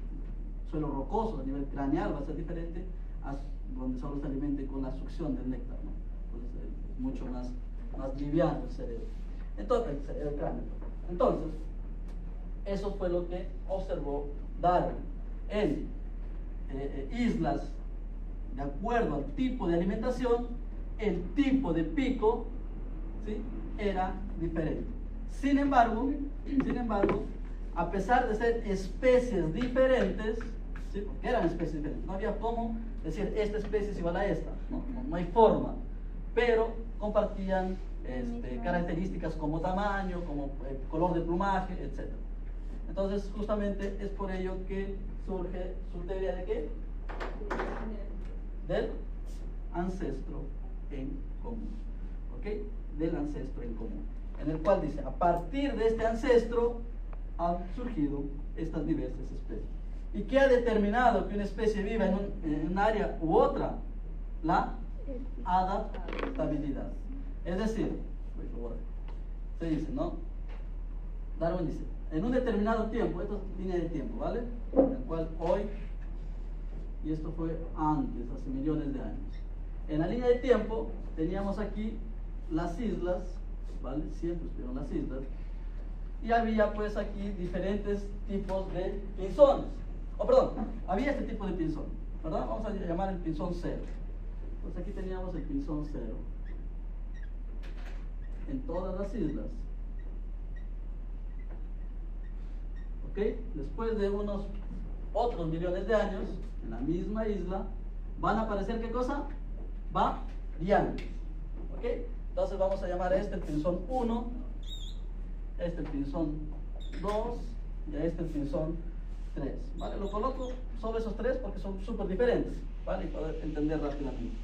suelo rocoso a nivel craneal va a ser diferente a donde solo se alimente con la succión del néctar, ¿no? Entonces es mucho más liviano el cerebro. Entonces, el cráneo. Entonces, eso fue lo que observó Darwin en islas. De acuerdo al tipo de alimentación, el tipo de pico, ¿sí?, era diferente. Sin embargo, a pesar de ser especies diferentes, ¿sí?, porque eran especies diferentes, no había cómo decir esta especie es igual a esta, no hay forma, pero compartían características como tamaño, como color de plumaje, etc. Entonces, justamente es por ello que surge su teoría de ¿qué? Del ancestro en común, ¿ok? Del ancestro en común, en el cual dice, a partir de este ancestro han surgido estas diversas especies. ¿Y qué ha determinado que una especie viva en un área u otra? La adaptabilidad. Es decir, se dice, ¿no? Darwin dice, en un determinado tiempo, esta es línea de tiempo, ¿vale? En el cual hoy, y esto fue antes, hace millones de años. En la línea de tiempo teníamos aquí las islas, ¿vale? Siempre estuvieron las islas. Y había pues aquí diferentes tipos de pinzones. Había este tipo de pinzón, ¿verdad? Vamos a llamar el pinzón cero. Pues aquí teníamos el pinzón cero. En todas las islas. ¿Ok? Después de unos otros millones de años, en la misma isla, van a aparecer ¿qué cosa? Variantes. ¿Ok? Entonces vamos a llamar a este el pinzón 1, este el pinzón 2 y a este el pinzón 3, ¿vale? Lo coloco sobre esos tres porque son súper diferentes, ¿vale? Y poder entender rápidamente.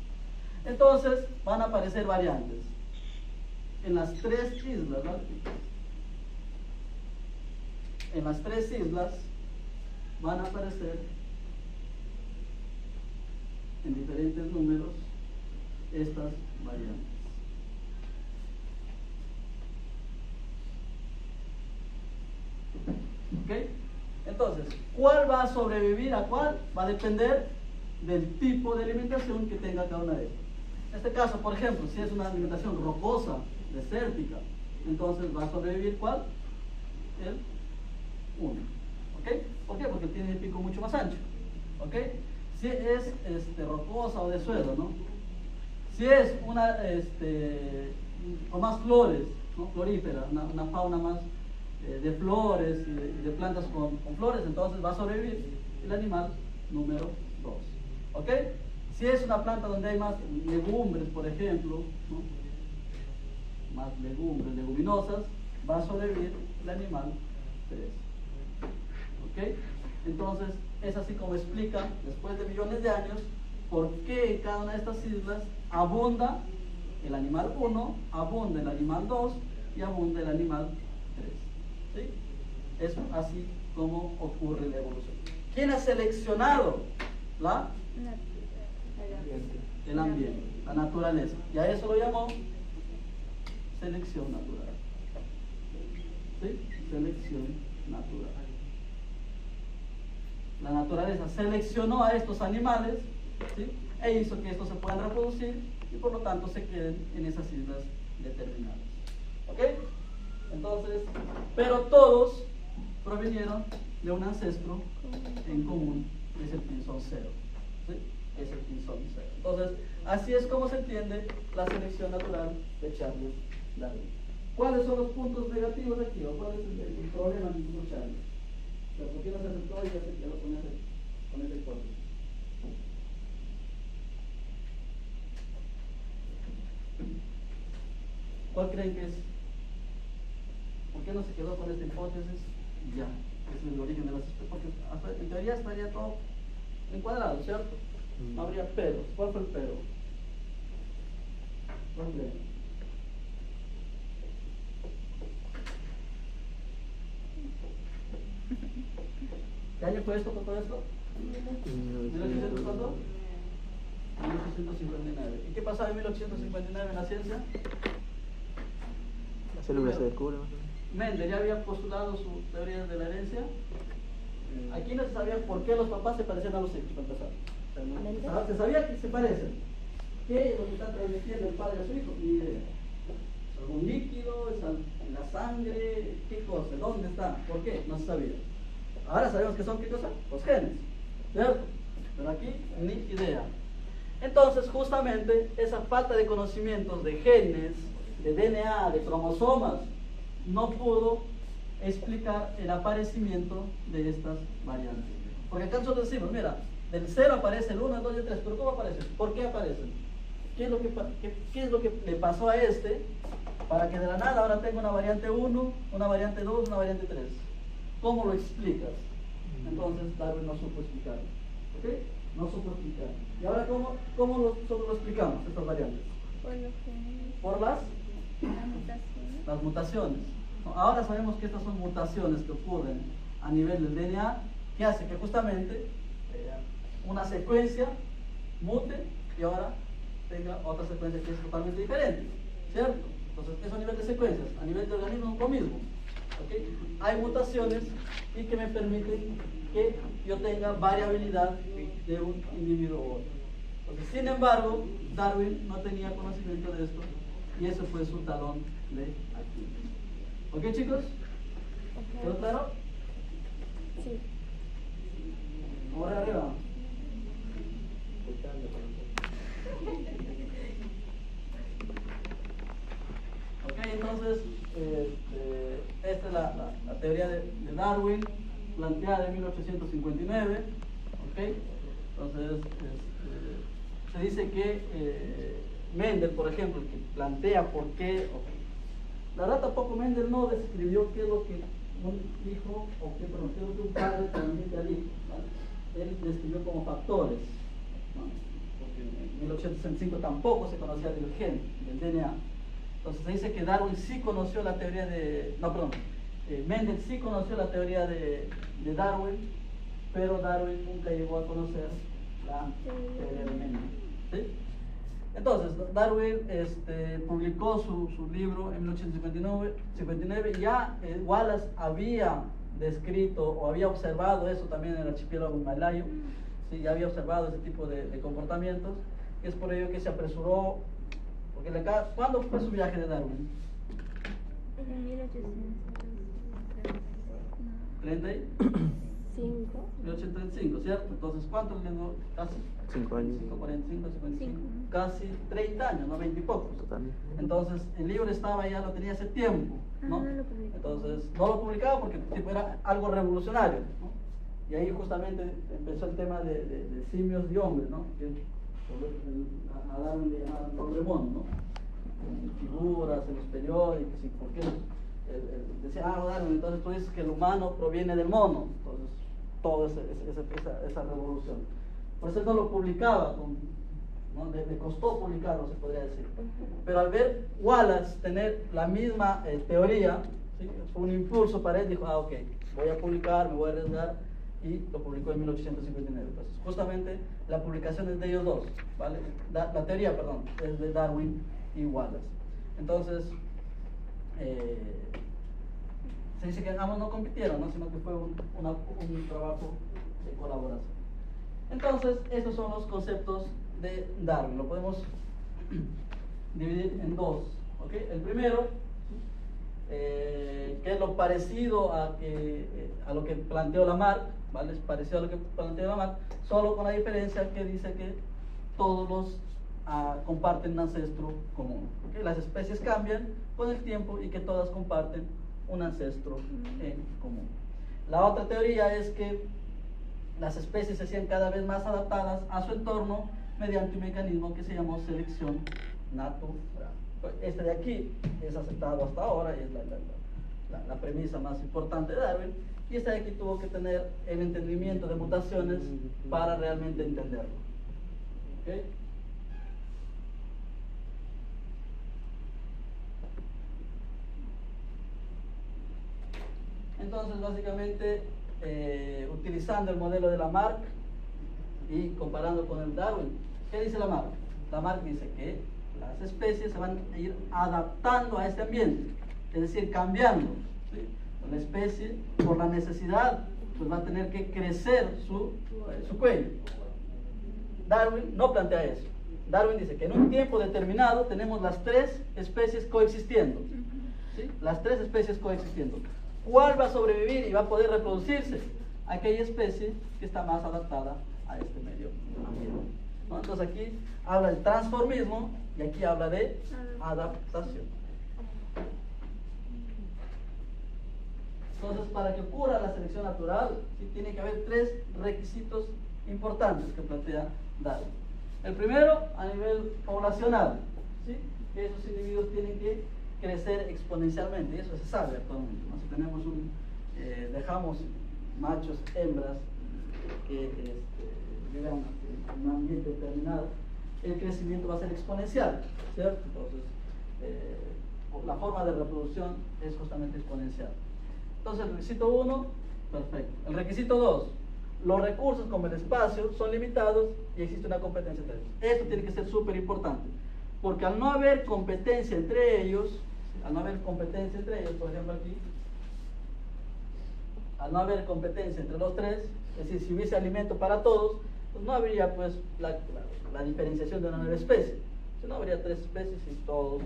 Entonces van a aparecer variantes en las tres islas, ¿vale? En las tres islas van a aparecer en diferentes números estas variantes. ¿Ok? Entonces, ¿cuál va a sobrevivir a cuál? Va a depender del tipo de alimentación que tenga cada una de estas. En este caso, por ejemplo, si es una alimentación rocosa, desértica, entonces va a sobrevivir ¿cuál? El 1. ¿Ok? ¿Por qué? Porque tiene el pico mucho más ancho. ¿Ok? Si es rocosa o de suelo, ¿no? Si es una con más flores, ¿no? Florífera, una fauna más de flores y de plantas con flores, entonces va a sobrevivir el animal número 2. ¿Ok? Si es una planta donde hay más legumbres, por ejemplo, ¿no? Más legumbres, leguminosas, va a sobrevivir el animal 3. ¿Ok? Entonces, es así como explica, después de millones de años, por qué en cada una de estas islas abunda el animal 1, abunda el animal 2 y abunda el animal 3. ¿Sí? Es así como ocurre la evolución. ¿Quién ha seleccionado el ambiente, la naturaleza? Y a eso lo llamó selección natural. ¿Sí? Selección natural. La naturaleza seleccionó a estos animales, ¿sí? E hizo que estos se puedan reproducir y por lo tanto se queden en esas islas determinadas. ¿Ok? Entonces, pero todos provinieron de un ancestro en común, que es el pinzón 0. ¿Sí? Es el pinzón 0. Entonces, así es como se entiende la selección natural de Charles Darwin. ¿Cuáles son los puntos negativos aquí? ¿O cuál es el problema que tuvo Charles? ¿Por qué no se aceptó y ya se quedó con ese hipótesis? ¿Cuál creen que es? ¿Por qué no se quedó con esta hipótesis? Ya, ese es el origen de las especies. Porque en teoría estaría todo encuadrado, ¿cierto? No habría peros. ¿Cuál fue el pero? ¿Cuál creen? ¿Qué año fue esto, todo esto? ¿1800 cuándo? 1859. ¿Y qué pasaba en 1859 en la ciencia? La célula se descubre. Mendel ya había postulado su teoría de la herencia. Aquí no se sabía por qué los papás se parecían a los hijos, para empezar. Se sabía que se parecen. ¿Qué es lo que está transmitiendo el padre a su hijo? Ni idea. ¿Es algún líquido? ¿Es la sangre? ¿Qué cosa? ¿Dónde está? ¿Por qué? No se sabía. Ahora sabemos que son ¿qué cosa? Los genes, ¿cierto? Pero aquí ni idea. Entonces, justamente, esa falta de conocimientos de genes, de DNA, de cromosomas, no pudo explicar el aparecimiento de estas variantes. Porque acá nosotros decimos, mira, del 0 aparece el 1, el 2 y el 3, pero ¿cómo aparecen? ¿Por qué aparecen? ¿Qué es lo que le pasó a este para que de la nada ahora tenga una variante 1, una variante 2, una variante 3? ¿Cómo lo explicas? Entonces Darwin no supo explicarlo. ¿Ok? No supo explicar. ¿Y ahora cómo nosotros lo explicamos, estas variantes? Por los genes, Por las las mutaciones. mutaciones. Ahora sabemos que estas son mutaciones que ocurren a nivel del DNA, que hace que justamente una secuencia mute y ahora tenga otra secuencia que es totalmente diferente, ¿cierto? Entonces, eso a nivel de secuencias, a nivel de organismo es lo mismo. ¿Okay? Hay mutaciones y que me permiten que yo tenga variabilidad de un individuo u otro. Entonces, sin embargo, Darwin no tenía conocimiento de esto y ese fue su talón de Aquiles. ¿Ok, chicos? ¿Quedó claro? Sí. Ahora arriba. Ok, entonces, esta es la teoría de Darwin, planteada en 1859. Ok, entonces se dice que Mendel, por ejemplo, que plantea por qué, la verdad tampoco Mendel no describió qué es lo que un hijo o qué es lo que un padre transmite al hijo, ¿vale? Él describió como factores, ¿no? Porque en 1865 tampoco se conocía del gen, del DNA. Entonces se dice que Darwin sí conoció la teoría de, Mendel sí conoció la teoría de Darwin, pero Darwin nunca llegó a conocer la teoría de Mendel, ¿sí? Entonces, Darwin publicó su libro en 1859, ya Wallace había descrito o había observado eso también en el archipiélago malayo, ¿sí? Ya había observado ese tipo de comportamientos, y es por ello que se apresuró, porque ¿cuándo fue su viaje de Darwin? En 1835, ¿cierto? Entonces, ¿cuánto le dio? Casi 5 años. 45, 55, casi 30 años, no 20 y pocos. Totalmente. Entonces, el libro estaba ya, lo tenía hace tiempo, ¿no? Entonces, no lo publicaba porque tipo, era algo revolucionario, ¿no? Y ahí justamente empezó el tema de simios y hombres, ¿no? Que a Darwin le llamaban hombre mono, ¿no? Figuras en los periódicos y por qué decía, Darwin, entonces tú dices que el humano proviene del mono. Entonces, toda esa revolución. Por eso no lo publicaba, ¿no? Le costó publicarlo, se podría decir. Pero al ver Wallace tener la misma teoría, ¿sí? Fue un impulso para él, dijo, ok, voy a publicar, me voy a arriesgar, y lo publicó en 1859. Entonces, justamente la publicación es de ellos dos, ¿vale? La teoría, perdón, es de Darwin y Wallace. Entonces, se dice que ambos no compitieron, ¿no? Sino que fue un trabajo de colaboración. Entonces, estos son los conceptos de Darwin. Lo podemos dividir en dos, ¿ok? El primero, que es lo parecido a lo que planteó Lamarck, ¿vale? Es parecido a lo que planteó Lamarck, solo con la diferencia que dice que todos comparten un ancestro común, ¿okay? Las especies cambian con el tiempo y que todas comparten un ancestro en común. La otra teoría es que las especies se hacían cada vez más adaptadas a su entorno mediante un mecanismo que se llamó selección natural. Este de aquí es aceptado hasta ahora y es la premisa más importante de Darwin, y este de aquí tuvo que tener el entendimiento de mutaciones para realmente entenderlo. ¿Okay? Entonces, básicamente, utilizando el modelo de Lamarck y comparando con el Darwin, ¿qué dice Lamarck? Lamarck dice que las especies se van a ir adaptando a este ambiente, es decir, cambiando, ¿sí? La especie, por la necesidad, pues va a tener que crecer su cuello. Darwin no plantea eso. Darwin dice que en un tiempo determinado tenemos las tres especies coexistiendo, ¿sí? Las tres especies coexistiendo. ¿Cuál va a sobrevivir y va a poder reproducirse? Aquella especie que está más adaptada a este medio ambiente, ¿no? Entonces aquí habla del transformismo y aquí habla de adaptación. Entonces, para que ocurra la selección natural, ¿sí? Tiene que haber tres requisitos importantes que plantea Darwin. El primero, a nivel poblacional, ¿sí? Que esos individuos tienen que crecer exponencialmente, y eso se sabe actualmente, ¿no? Si tenemos dejamos machos, hembras que vivan en un ambiente determinado, el crecimiento va a ser exponencial, ¿cierto? Entonces, la forma de reproducción es justamente exponencial. Entonces, el requisito 1, perfecto. El requisito 2, los recursos como el espacio son limitados y existe una competencia entre ellos. Esto tiene que ser súper importante, porque al no haber competencia entre ellos, por ejemplo aquí, al no haber competencia entre los tres, es decir, si hubiese alimento para todos, pues no habría pues la diferenciación de una nueva especie. Si no, habría tres especies y todo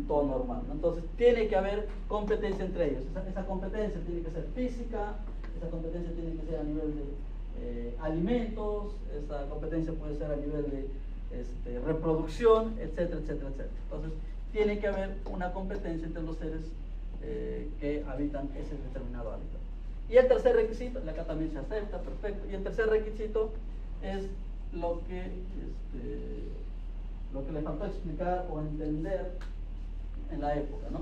normal, ¿no? Entonces tiene que haber competencia entre ellos. Esa competencia tiene que ser física, esa competencia tiene que ser a nivel de alimentos, esa competencia puede ser a nivel de reproducción, etcétera, etcétera, etcétera. Entonces tiene que haber una competencia entre los seres que habitan ese determinado hábitat. Y el tercer requisito, acá también se acepta, perfecto. Y el tercer requisito es lo que lo que le faltó explicar o entender en la época, ¿no?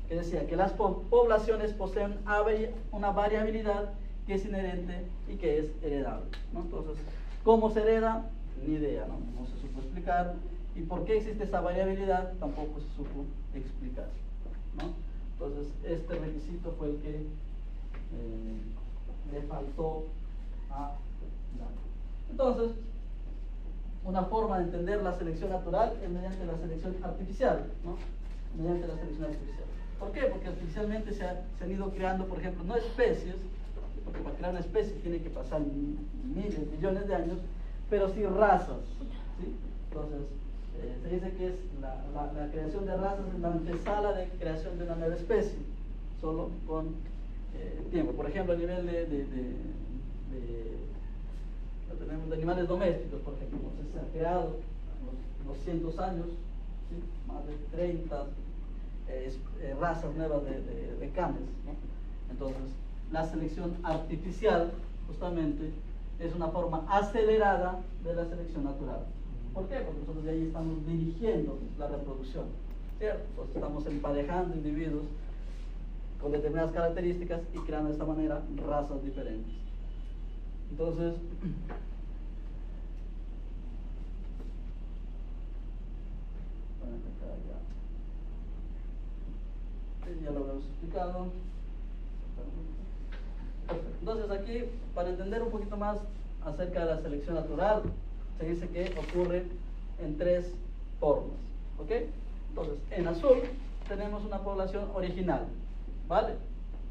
Que decía que las poblaciones poseen una variabilidad que es inherente y que es heredable, ¿no? Entonces, ¿cómo se hereda? Ni idea, ¿no? No se supo explicar. ¿Y por qué existe esa variabilidad? Tampoco se supo explicar, ¿no? Entonces, este requisito fue el que le faltó a dar. Entonces, una forma de entender la selección natural es mediante la selección artificial, ¿no? Mediante la selección artificial. ¿Por qué? Porque artificialmente se han ido creando, por ejemplo, no especies, porque para crear una especie tiene que pasar miles, millones de años, pero sí razas, ¿sí? Entonces, se dice que es la creación de razas es la antesala de creación de una nueva especie, solo con tiempo. Por ejemplo, a nivel tenemos de animales domésticos, por ejemplo, entonces se ha creado en los 200 años, ¿sí? Más de 30 razas nuevas de canes, ¿no? Entonces, la selección artificial, justamente, es una forma acelerada de la selección natural. ¿Por qué? Porque nosotros de ahí estamos dirigiendo la reproducción, ¿cierto? Entonces estamos emparejando individuos con determinadas características y creando de esta manera razas diferentes. Entonces, ya lo habíamos explicado. Entonces aquí, para entender un poquito más acerca de la selección natural, se dice que ocurre en 3 formas, ¿ok? Entonces, en azul tenemos una población original, ¿vale?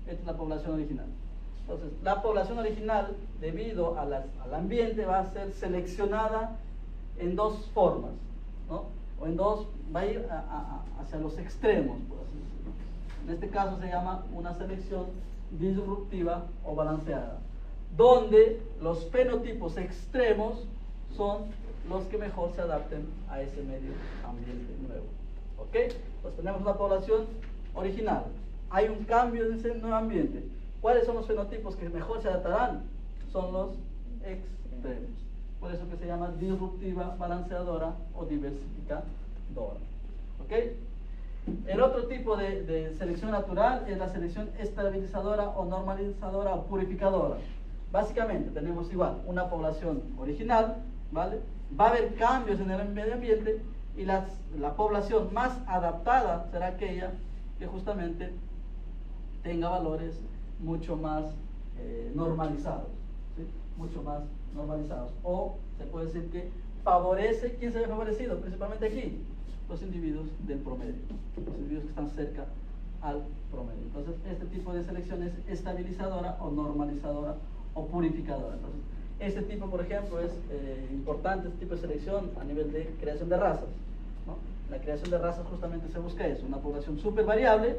Esta es la población original. Entonces, la población original, debido al ambiente, va a ser seleccionada en 2 formas, ¿no? O en 2, va a ir hacia los extremos, por así decirlo. En este caso se llama una selección disruptiva o balanceada, donde los fenotipos extremos son los que mejor se adapten a ese medio ambiente nuevo, ¿ok? Pues tenemos una población original, hay un cambio en ese nuevo ambiente. ¿Cuáles son los fenotipos que mejor se adaptarán? Son los extremos. Por eso que se llama disruptiva, balanceadora o diversificadora, ¿ok? El otro tipo de selección natural es la selección estabilizadora o normalizadora o purificadora. Básicamente tenemos igual una población original, ¿vale? Va a haber cambios en el medio ambiente y la población más adaptada será aquella que justamente tenga valores mucho más normalizados, ¿sí? Mucho más normalizados. O se puede decir que favorece, ¿quién se ve favorecido? Principalmente aquí, los individuos del promedio, los individuos que están cerca al promedio. Entonces, este tipo de selección es estabilizadora o normalizadora o purificadora. Entonces, este tipo, por ejemplo, es importante, este tipo de selección a nivel de creación de razas, ¿no? La creación de razas justamente se busca eso, una población súper variable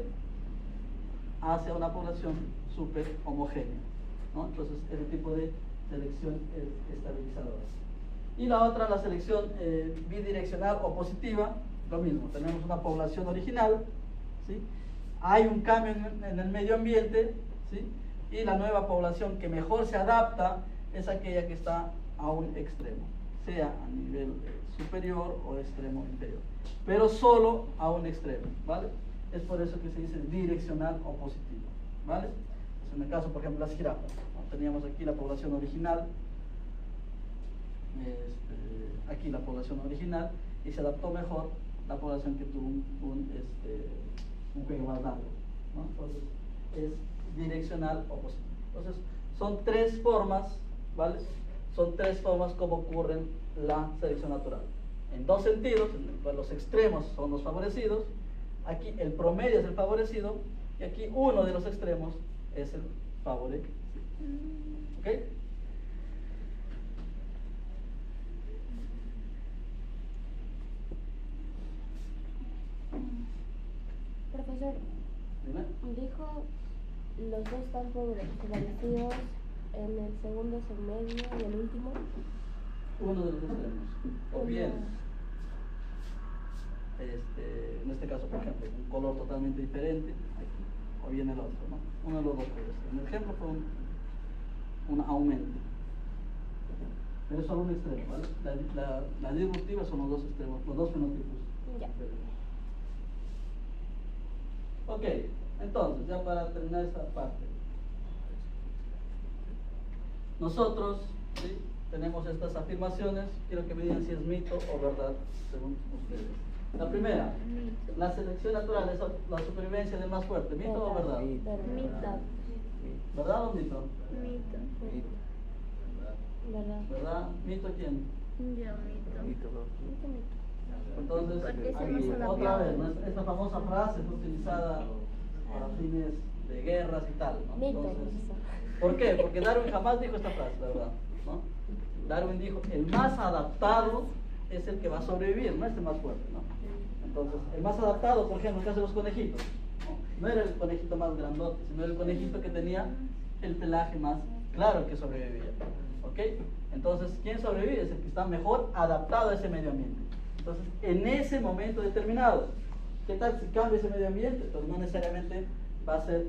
hacia una población súper homogénea, ¿no? Entonces, este tipo de selección es estabilizadora. Y la otra, la selección bidireccional o positiva, lo mismo, tenemos una población original, ¿sí? Hay un cambio en el medio ambiente, ¿sí? Y la nueva población que mejor se adapta es aquella que está a un extremo, sea a nivel superior o extremo inferior, pero solo a un extremo, ¿vale? Es por eso que se dice direccional o positiva, ¿vale? Pues en el caso, por ejemplo, las jirafas, ¿no? Teníamos aquí la población original, aquí la población original, y se adaptó mejor la población que tuvo un cuello más largo, ¿no? Entonces es direccional o positiva. Entonces son 3 formas, ¿vale? Son 3 formas como ocurre la selección natural. En 2 sentidos, los extremos son los favorecidos, aquí el promedio es el favorecido, y aquí uno de los extremos es el favorecido. ¿Ok? Profesor, ¿Dime? dijo los 2 están favorecidos, en el segundo es el medio y el último. Uno de los extremos. O bien, en este caso, por ejemplo, un color totalmente diferente, aquí, o bien el otro, ¿no? Uno de los 2 puede ser. En el ejemplo fue un aumento. pero es solo un extremo, ¿vale? La disruptiva son los dos extremos, los dos fenotipos. Ya. Ok, entonces, ya para terminar esta parte. Nosotros, ¿sí?, tenemos estas afirmaciones, quiero que me digan si es mito o verdad, según ustedes. La primera, la selección natural es la supervivencia del más fuerte, ¿mito o verdad? Mito. ¿Verdad o mito? Mito. ¿Verdad? ¿Verdad? ¿Mito quién? Yo mito. Mito, ¿no? Entonces, Porque es el aquí, más otra adaptado. vez, ¿no? Esta famosa frase es utilizada para fines de guerras y tal, ¿no? Mito. Entonces, ¿por qué? Porque Darwin jamás dijo esta frase, la verdad, ¿no? Darwin dijo, el más adaptado es el que va a sobrevivir, no es el más fuerte, ¿no? Entonces, el más adaptado, por ejemplo, en el caso de los conejitos, no era el conejito más grandote, sino el conejito que tenía el pelaje más claro, el que sobrevivía, ¿ok? Entonces, ¿quién sobrevive? Es el que está mejor adaptado a ese medio ambiente. Entonces, en ese momento determinado, ¿qué tal si cambia ese medio ambiente? Pues no necesariamente va a ser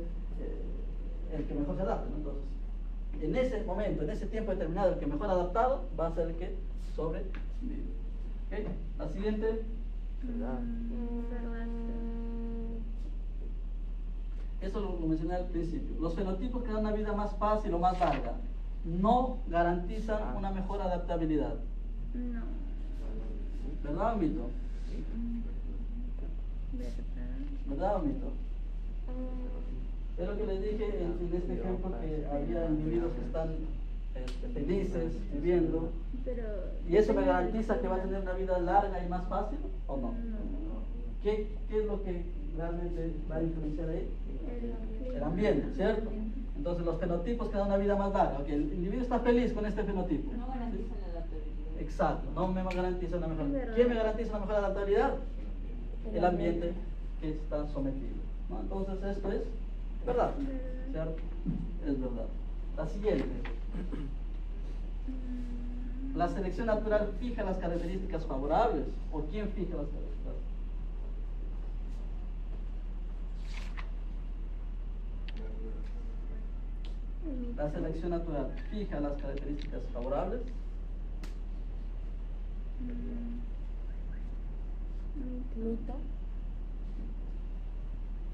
el que mejor se adapte, ¿no? Entonces, en ese momento, en ese tiempo determinado, el que mejor adaptado va a ser el que sobrevive. ¿Ok? La siguiente. ¿Verdad? Verdad. Eso lo mencioné al principio. Los fenotipos que dan una vida más fácil o más larga no garantizan una mejor adaptabilidad. No. ¿Verdad o mito? Verdad. ¿Verdad o mito? Es lo que les dije en este ejemplo, que había individuos que están felices viviendo, Pero. y eso me garantiza que va a tener una vida larga y más fácil, ¿o no? No. ¿Qué es lo que realmente va a influenciar ahí? El ambiente, ¿cierto? Entonces los fenotipos que dan una vida más larga, ok, el individuo está feliz con este fenotipo. No garantizan la adaptabilidad. Exacto, no me garantiza una mejor. Verdad. ¿Quién me garantiza una mejor adaptabilidad? El ambiente que está sometido, ¿no? Entonces esto es verdad, ¿cierto? Es verdad. La siguiente. ¿La selección natural fija las características favorables? ¿O quién fija las características? La selección natural fija las características favorables. Mito.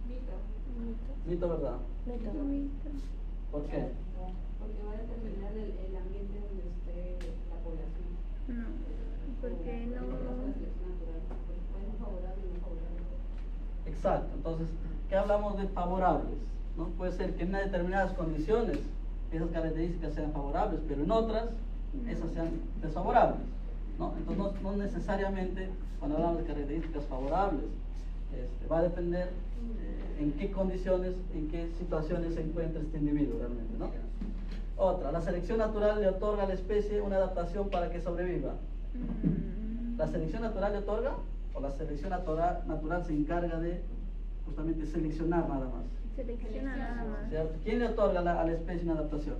Mito. Mito, ¿verdad? Mito. ¿Por qué? Porque va a determinar el ambiente donde esté la población. No. Porque La no. selección natural. Porque puede ser favorable y no favorable. Exacto. Entonces, ¿qué hablamos de favorables? ¿No? Puede ser que en unas determinadas condiciones esas características sean favorables, pero en otras esas sean desfavorables, ¿no? Entonces no necesariamente cuando hablamos de características favorables va a depender en qué condiciones, en qué situaciones se encuentra este individuo realmente, ¿no? Otra, la selección natural le otorga a la especie una adaptación para que sobreviva. ¿La selección natural le otorga o la selección natural se encarga de justamente seleccionar nada más? Selecciona nada más. ¿Cierto? ¿Quién le otorga a la especie una adaptación?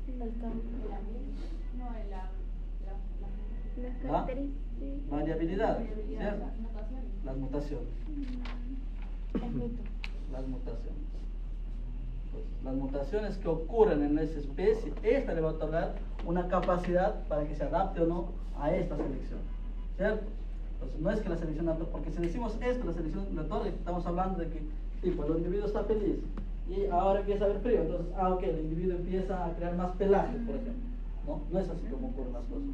El campo. El ambiente. No, Las ¿Va? características. Variabilidad, variabilidad, ¿cierto? mutaciones. Las mutaciones. Es mito. Las mutaciones. Entonces, las mutaciones que ocurren en esa especie, esta le va a otorgar una capacidad para que se adapte o no a esta selección, ¿cierto? Entonces, no es que la selección natural, porque si decimos esto, la selección natural, estamos hablando de que, tipo, el individuo está feliz y ahora empieza a haber frío, entonces, ok, el individuo empieza a crear más pelaje, por ejemplo. No es así como ocurren las cosas.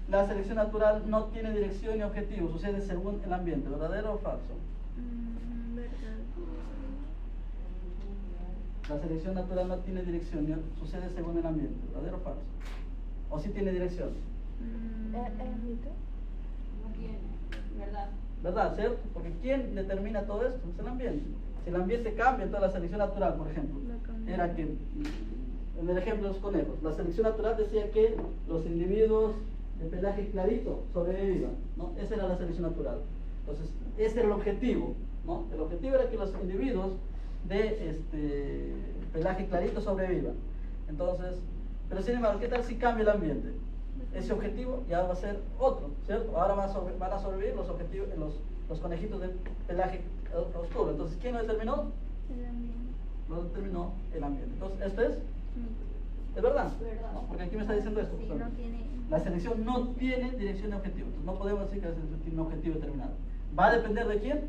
La selección natural no tiene dirección ni objetivo, sucede según el ambiente, ¿verdadero o falso? Verdad. La selección natural no tiene dirección, sucede según el ambiente, ¿verdadero o falso? ¿O sí tiene dirección? ¿Es mito? No tiene. ¿Verdad? ¿Verdad? ¿Cierto? Porque ¿quién determina todo esto? Es el ambiente. Si el ambiente cambia, entonces la selección natural, por ejemplo, era que, en el ejemplo de los conejos, la selección natural decía que los individuos de pelaje clarito sobrevivan, ¿no? Esa era la selección natural. Entonces, ese era el objetivo, ¿no? El objetivo era que los individuos de pelaje clarito sobrevivan. Entonces, pero sin embargo, ¿qué tal si cambia el ambiente? Ese objetivo ya va a ser otro, ¿cierto? Ahora van a sobrevivir los conejitos de pelaje oscuro. Entonces, ¿quién lo determinó? El ambiente. Lo determinó el ambiente. Entonces, esto es Es verdad, ¿no? Porque aquí me está diciendo esto. Sí, no tiene. La selección no tiene dirección de objetivo. Entonces, no podemos decir que la selección tiene un objetivo determinado. ¿Va a depender de quién?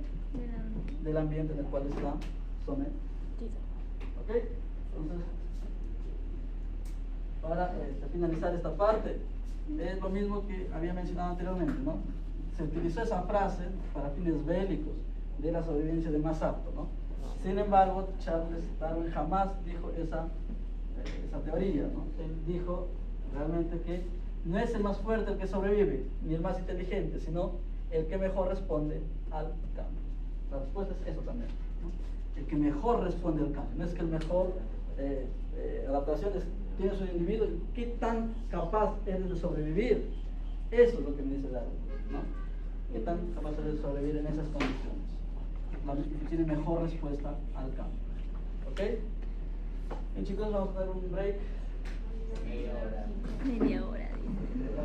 Del ambiente en el cual está sometido. ¿Ok? Entonces, para finalizar esta parte, es lo mismo que había mencionado anteriormente, ¿no? Se utilizó esa frase para fines bélicos de la sobrevivencia del más apto, ¿no? Sin embargo, Charles Darwin jamás dijo esa teoría, ¿no? Él dijo realmente que no es el más fuerte el que sobrevive, ni el más inteligente, sino el que mejor responde al cambio. La respuesta es eso también, ¿no? El que mejor responde al cambio. No es que el mejor adaptación tiene su individuo, y qué tan capaz eres de sobrevivir. Eso es lo que me dice Darwin, ¿no? Qué tan capaz eres de sobrevivir en esas condiciones. La que tiene mejor respuesta al cambio. ¿Ok? Y chicos, vamos a dar un break. Media hora, dice.